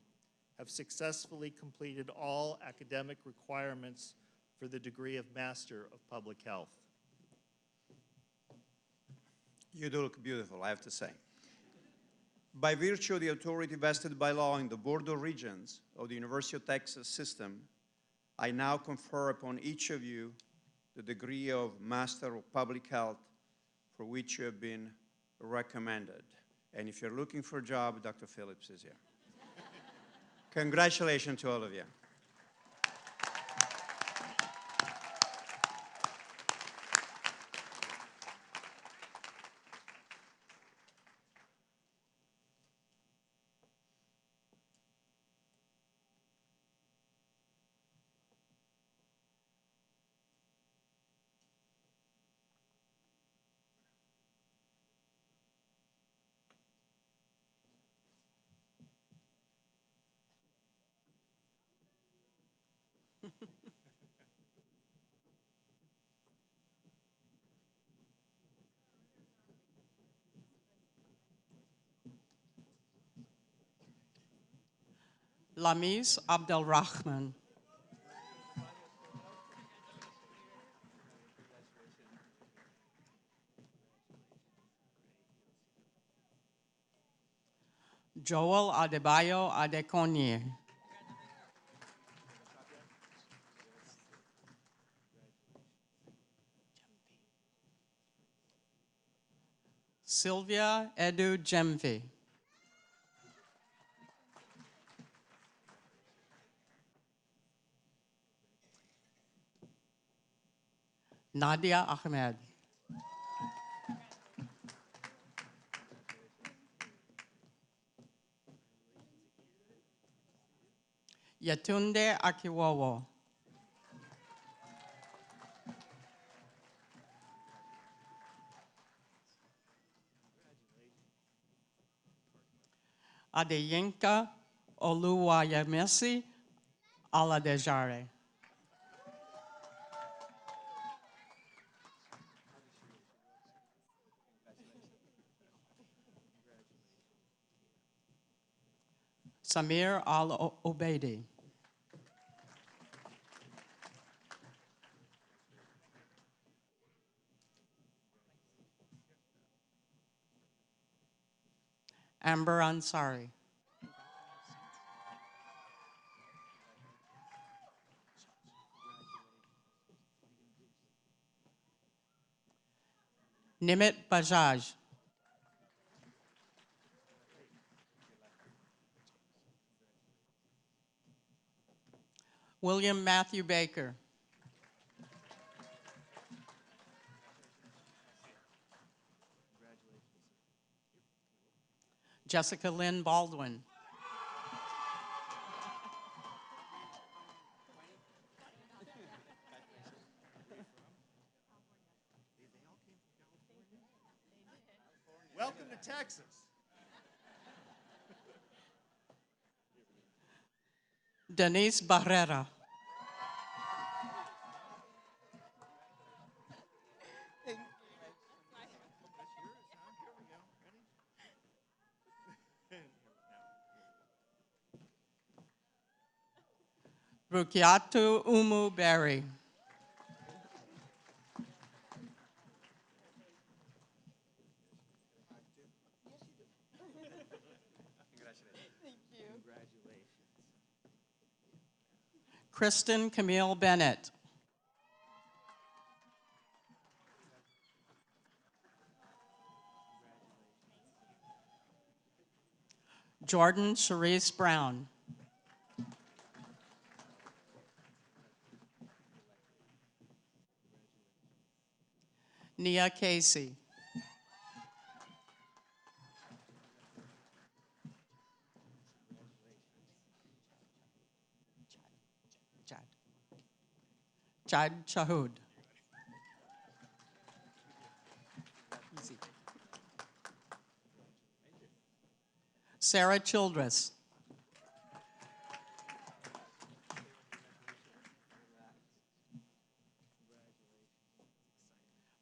have successfully completed all academic requirements for the degree of Master of Public Health. You do look beautiful, I have to say. By virtue of the authority vested by law in the Board of Regents of the University of Texas system, I now confer upon each of you the degree of Master of Public Health for which you have been recommended. And if you're looking for a job, Dr. Phillips is here. Congratulations to all of you. Lamis Abdelrahman. Joel Adebayo Adekonye. Sylvia Edu Jemvi. Nadia Ahmed. Yetunde Akiwowo. Adeyinka Oluwayemisi Aladejare. Samir Al-Obeidi. Amber Ansari. Nimit Bajaj. William Matthew Baker. Jessica Lynn Baldwin. Welcome to Texas. Denise Barrera. Rukiatu Umu Berry. Kristen Camille Bennett. Jordan Cherise Brown. Nia Casey. Chad Chahoud. Easy. Sarah Childress.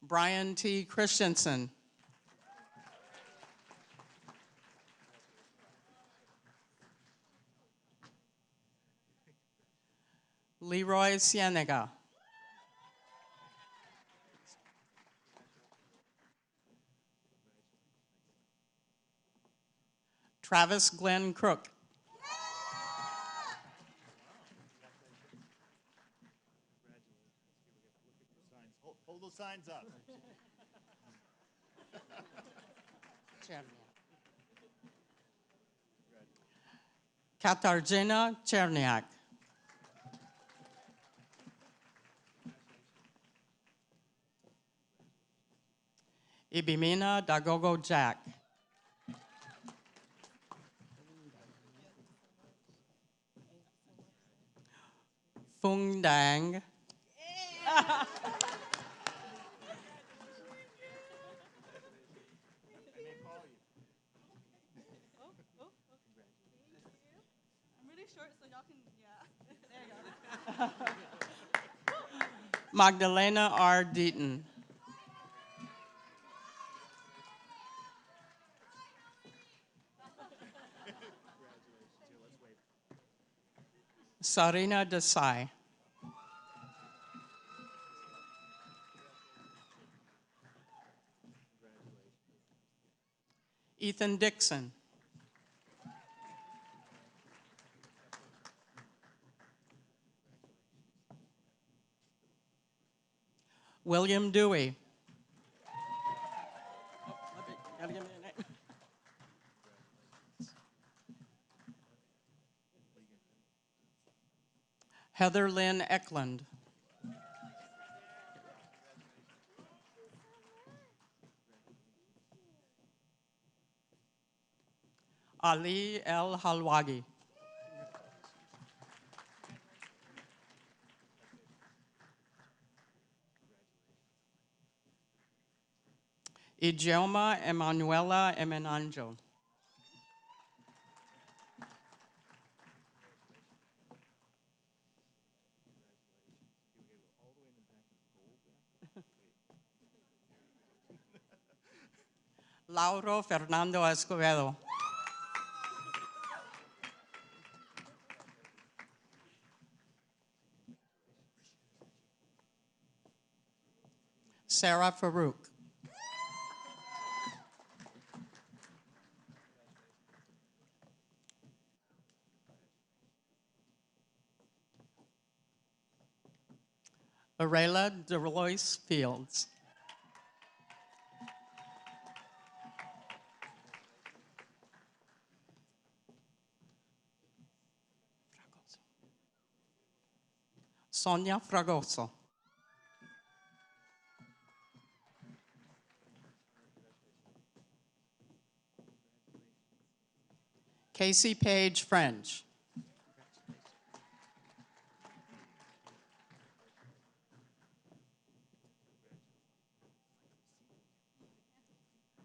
Brian T. Christensen. Leroy Cienega. Travis Glenn Crook. Hold those signs up. Katarzyna Cherniak. Ibimina Dagogo Jack. Phung Dang. I'm really short, so y'all can, yeah. There you go. Magdalena R. Deaton. Sarina Desai. Ethan Dixon. William Dewey. Heather Lynn Eklund. Ali El Halwagi. Ijeoma Emanuela Emenanjo. Lauro Fernando Escobedo. Sarah Farouk. Arela DeRoyce Fields. Sonia Fragoso. Casey Page French.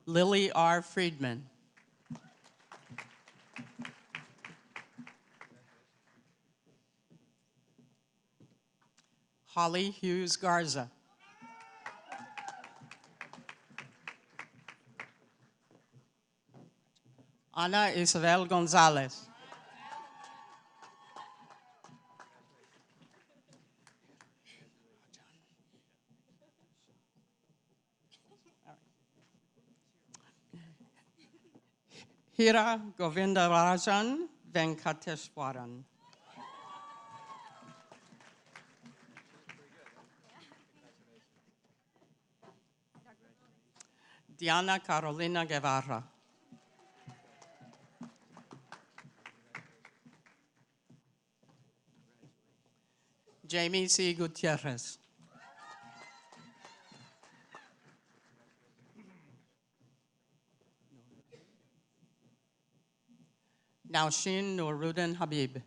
Lily R. Friedman. Holly Hughes Garza. Ana Isabel Gonzalez. Hira Govindarajan Venkateshwaran. Diana Carolina Guevara. Jamie C. Gutierrez. Naushin Nuruddin Habib.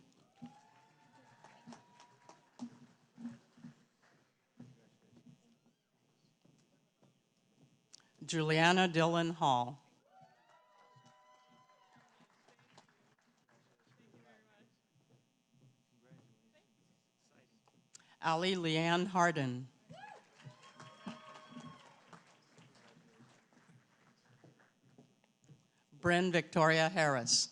Juliana Dillon Hall. Ali Leanne Harden. Bryn Victoria Harris.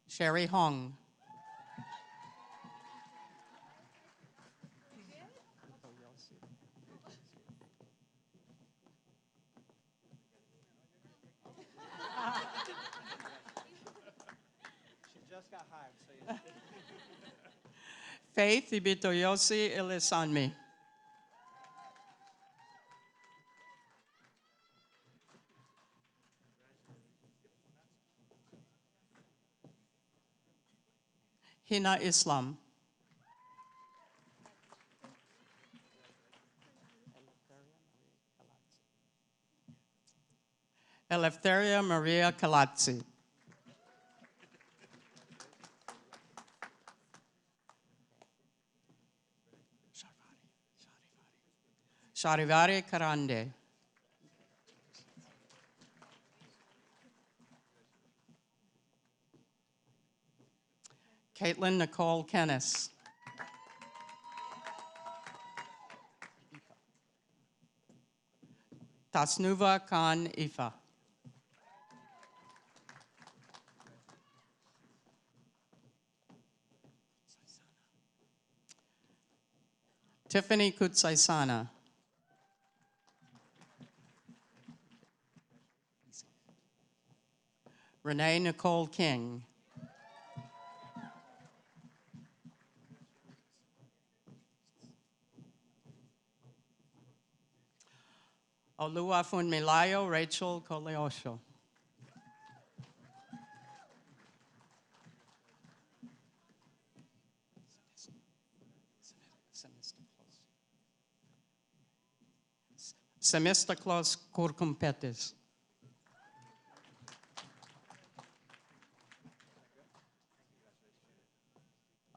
Sherry Hong. She just got hired, so yeah. Faith Ibitoyosi Ilisanmi. Hina Islam. Eleftheria Maria Calazzi. Sharivari Karande. Caitlin Nicole Kennis. Tasnuva Khan Ifa. Tiffany Kutsaisana. Renee Nicole King. Oluwafunmilayo Rachel Koleosho. Semistoklos Kurkumpetis.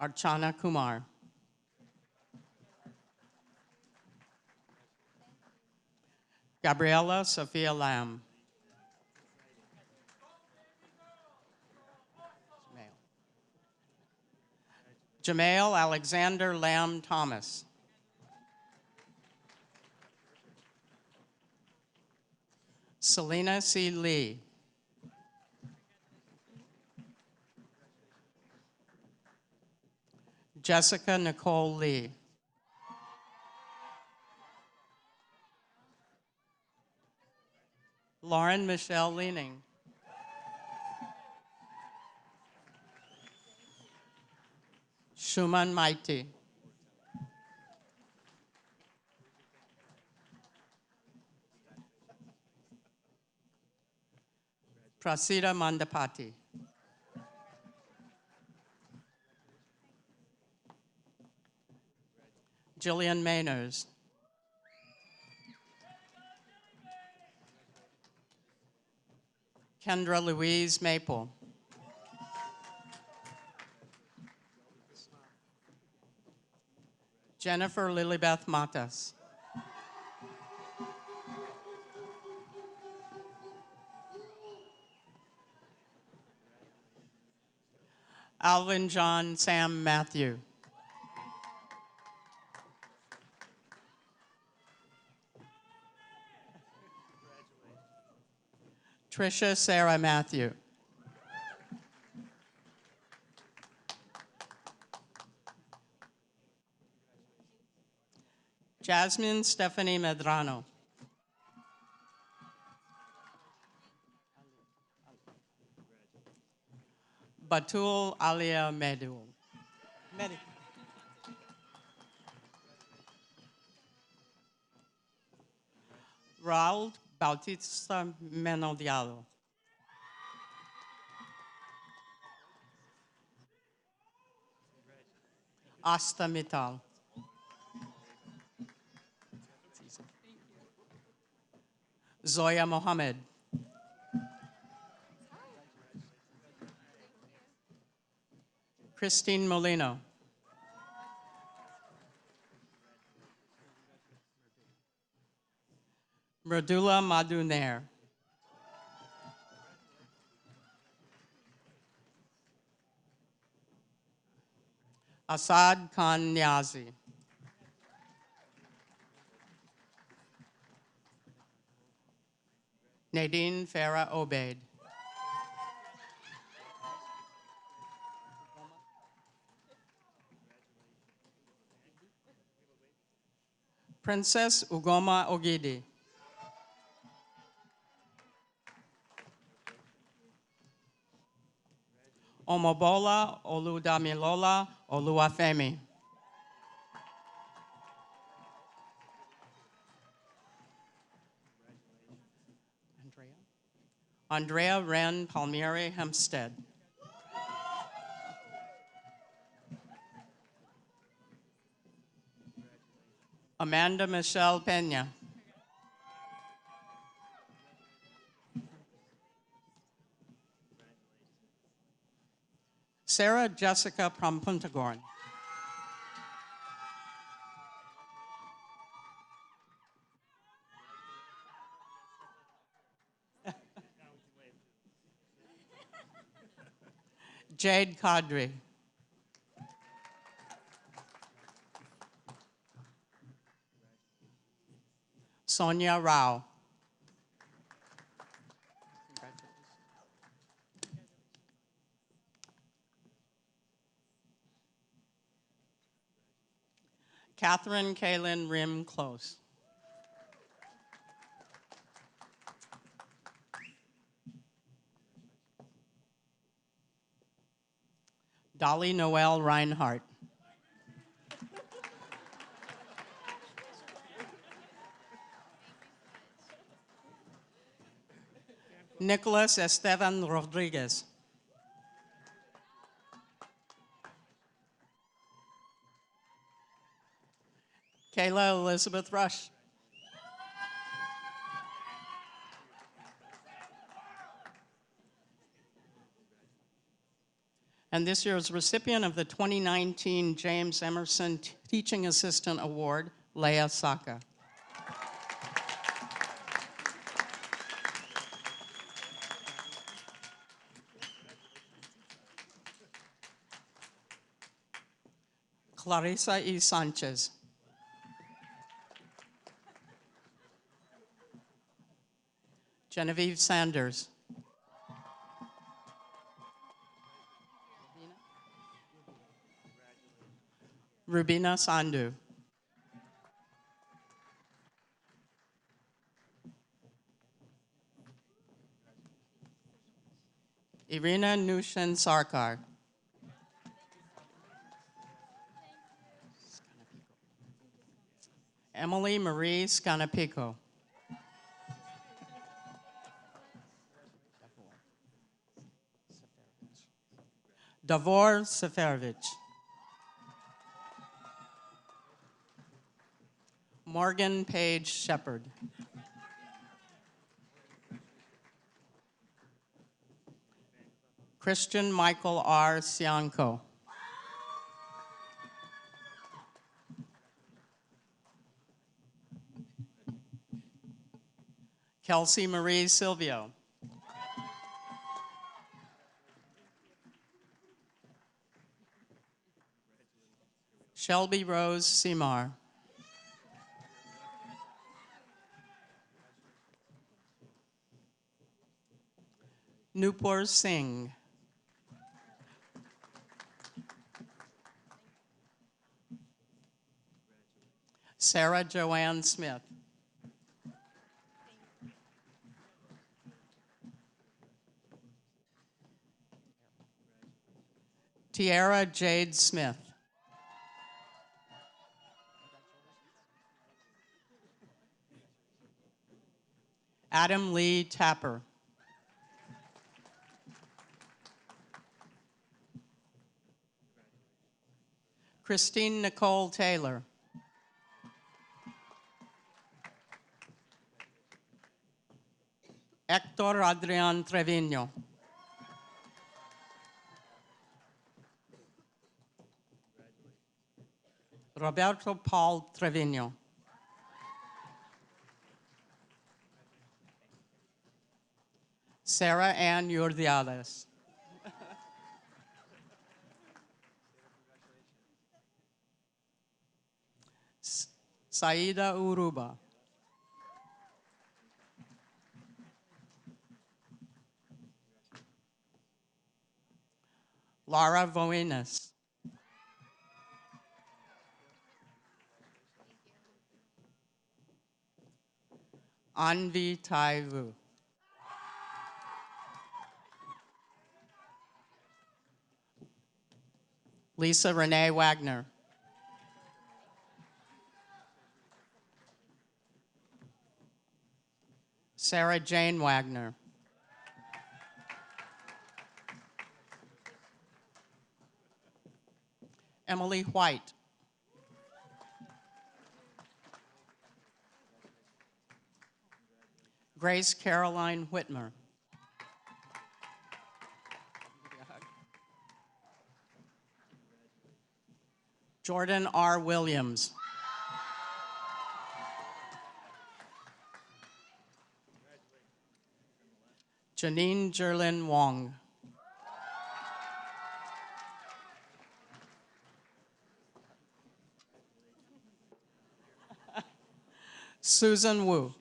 Archana Kumar. Gabriela Sophia Lamb. Jamail Alexander Lamb Thomas. Selena C. Lee. Jessica Nicole Lee. Lauren Michelle Leaning. Shuman Maiti. Prasida Mandapati. Jillian Mayners. Kendra Louise Maple. Jennifer Lilibeth Matas. Alvin John Sam Matthew. Tricia Sarah Matthew. Jasmine Stephanie Medrano. Batul Alia Medul. Raul Bautista Menodialo. Asta Mittal. Zoya Mohammed. Christine Molino. Merdula Madunair. Asad Khan Niazi. Nadine Farah Obeid. Princess Ugoma Ogidi. Omobola Oludamilola Oluwafemi. Andrea Wren Palmieri Hempstead. Amanda Michelle Pena. Sarah Jessica Prampuntagorn. Jade Kadri. Sonia Rao. Catherine Kaylin Rim Close. Dolly Noel Reinhardt. Nicholas Esteban Rodriguez. Kayla Elizabeth Rush. And this year's recipient of the 2019 James Emerson Teaching Assistant Award, Leah Saka. Clarissa E. Sanchez. Genevieve Sanders. Rubina Sandhu. Irina Nushin Sarkar. Emily Marie Scanapico. Davor Seferovich. Morgan Page Shepard. Christian Michael R. Sianco. Kelsey Marie Silvio. Shelby Rose Seymour. Nupur Singh. Sarah Joanne Smith. Tiara Jade Smith. Adam Lee Tapper. Christine Nicole Taylor. Hector Adrian Trevino. Roberto Paul Trevino. Sarah Ann Urdiales. Saida Uruba. Laura Voinas. Anvi Taivu. Lisa Renee Wagner. Sarah Jane Wagner. Emily White. Grace Caroline Whitmer. Jordan R. Williams. Janine Jerlin Wong. Susan Wu.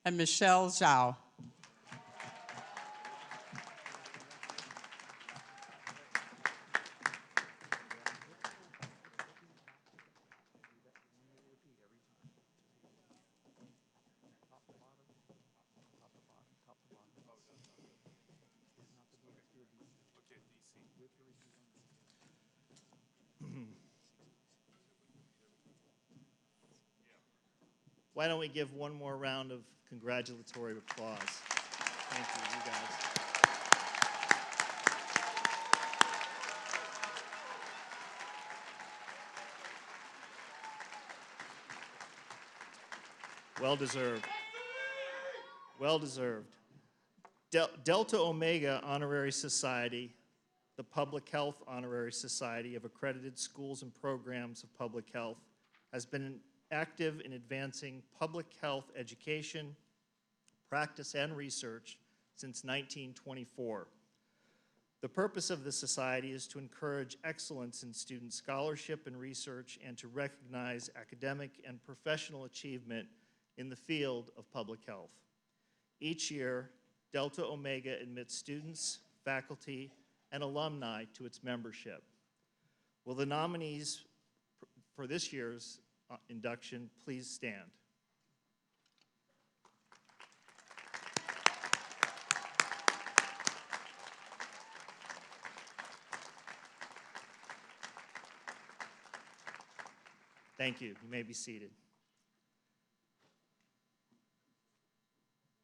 And Michelle Zhao. Why don't we give one more round of congratulatory applause? Thank you, you guys. Well deserved. Well deserved. Delta Omega Honorary Society, the Public Health Honorary Society of Accredited Schools and Programs of Public Health, has been active in advancing public health education, practice, and research since 1924. The purpose of the society is to encourage excellence in student scholarship and research and to recognize academic and professional achievement in the field of public health. Each year, Delta Omega admits students, faculty, and alumni to its membership. Will the nominees for this year's induction please stand? Thank you. You may be seated.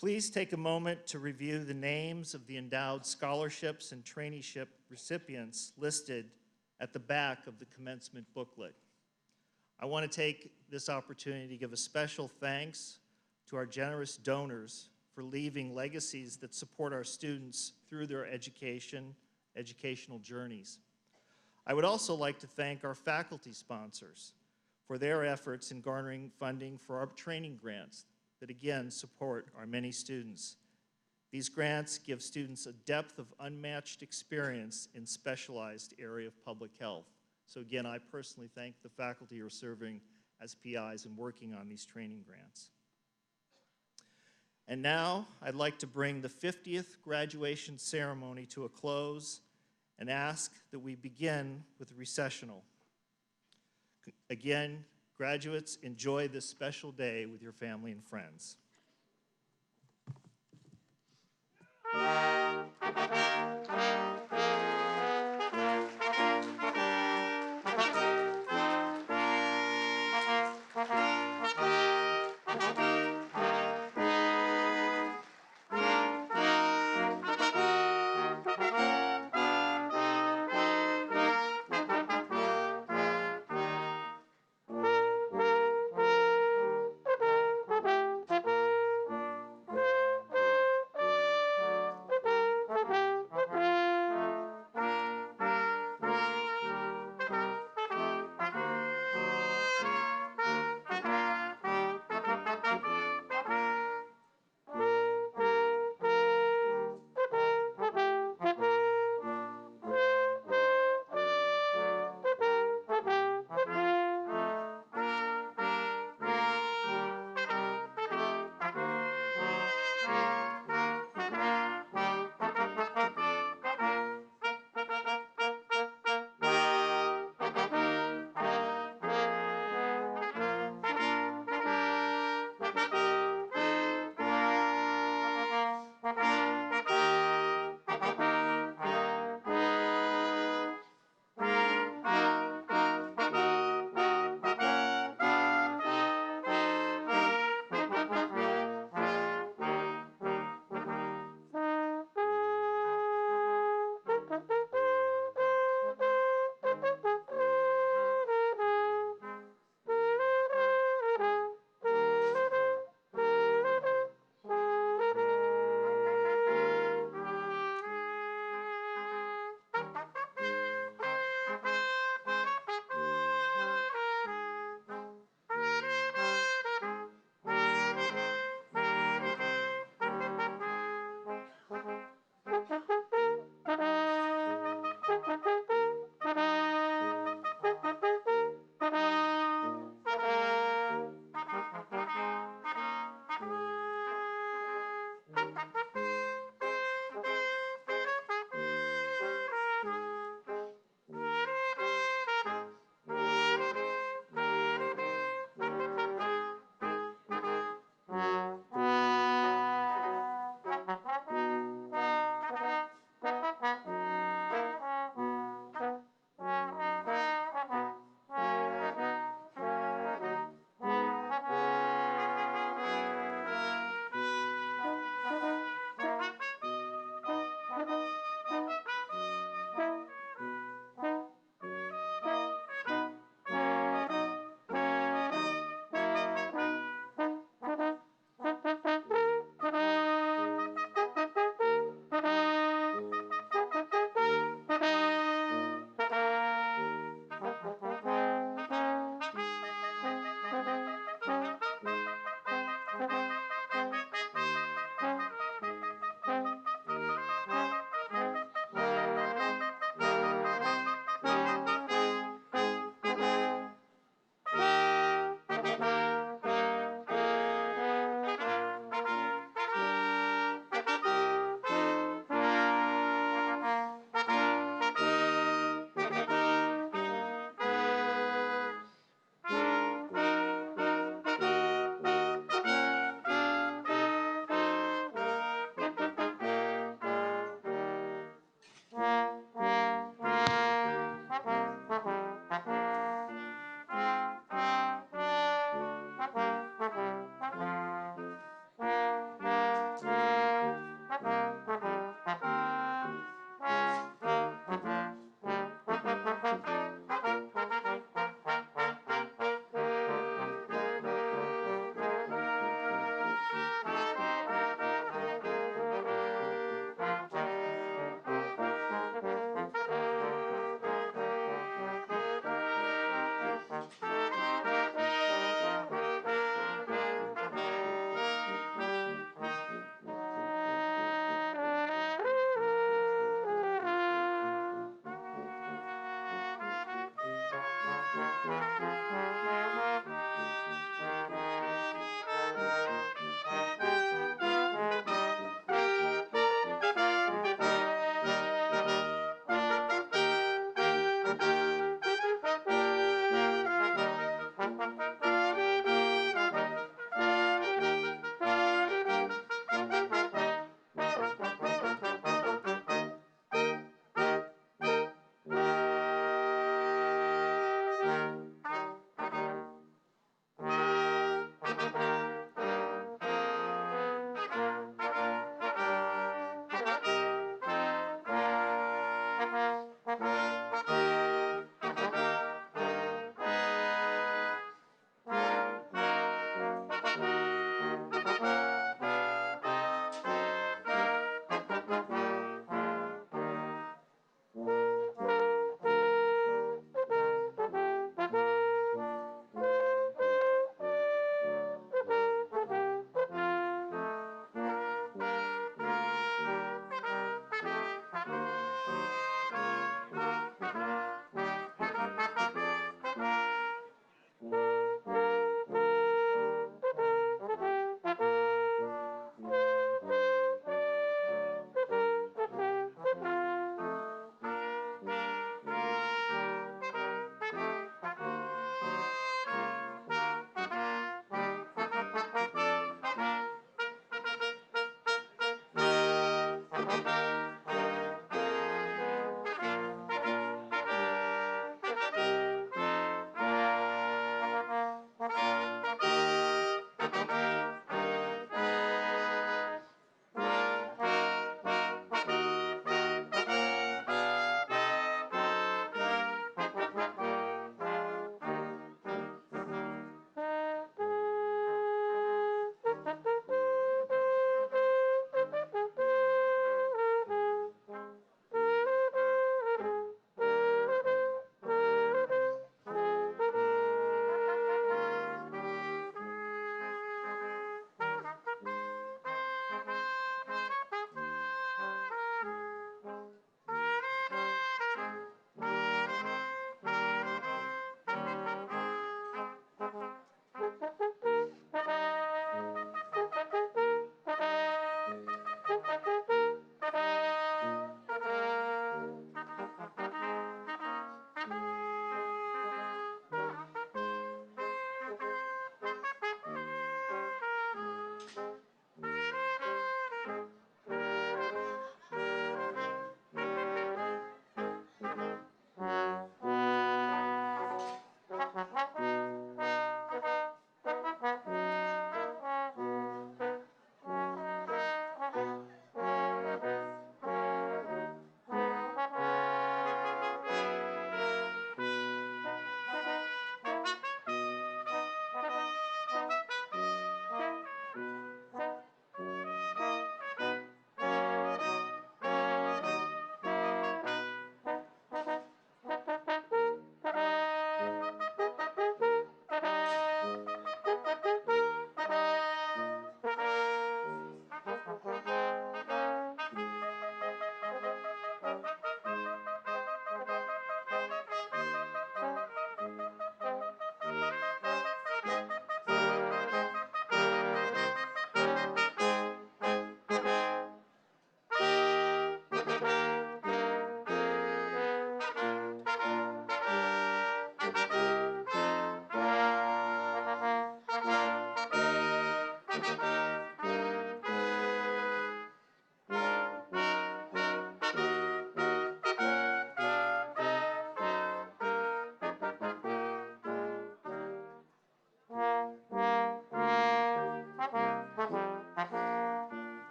Please take a moment to review the names of the endowed scholarships and traineeship recipients listed at the back of the commencement booklet. I want to take this opportunity to give a special thanks to our generous donors for leaving legacies that support our students through their educational journeys. I would also like to thank our faculty sponsors for their efforts in garnering funding for our training grants that again support our many students. These grants give students a depth of unmatched experience in specialized area of public health. So again, I personally thank the faculty who are serving as PIs and working on these training grants. And now I'd like to bring the 50th graduation ceremony to a close and ask that we begin with the recessional. Again, graduates, enjoy this special day with your family and friends. Thank you.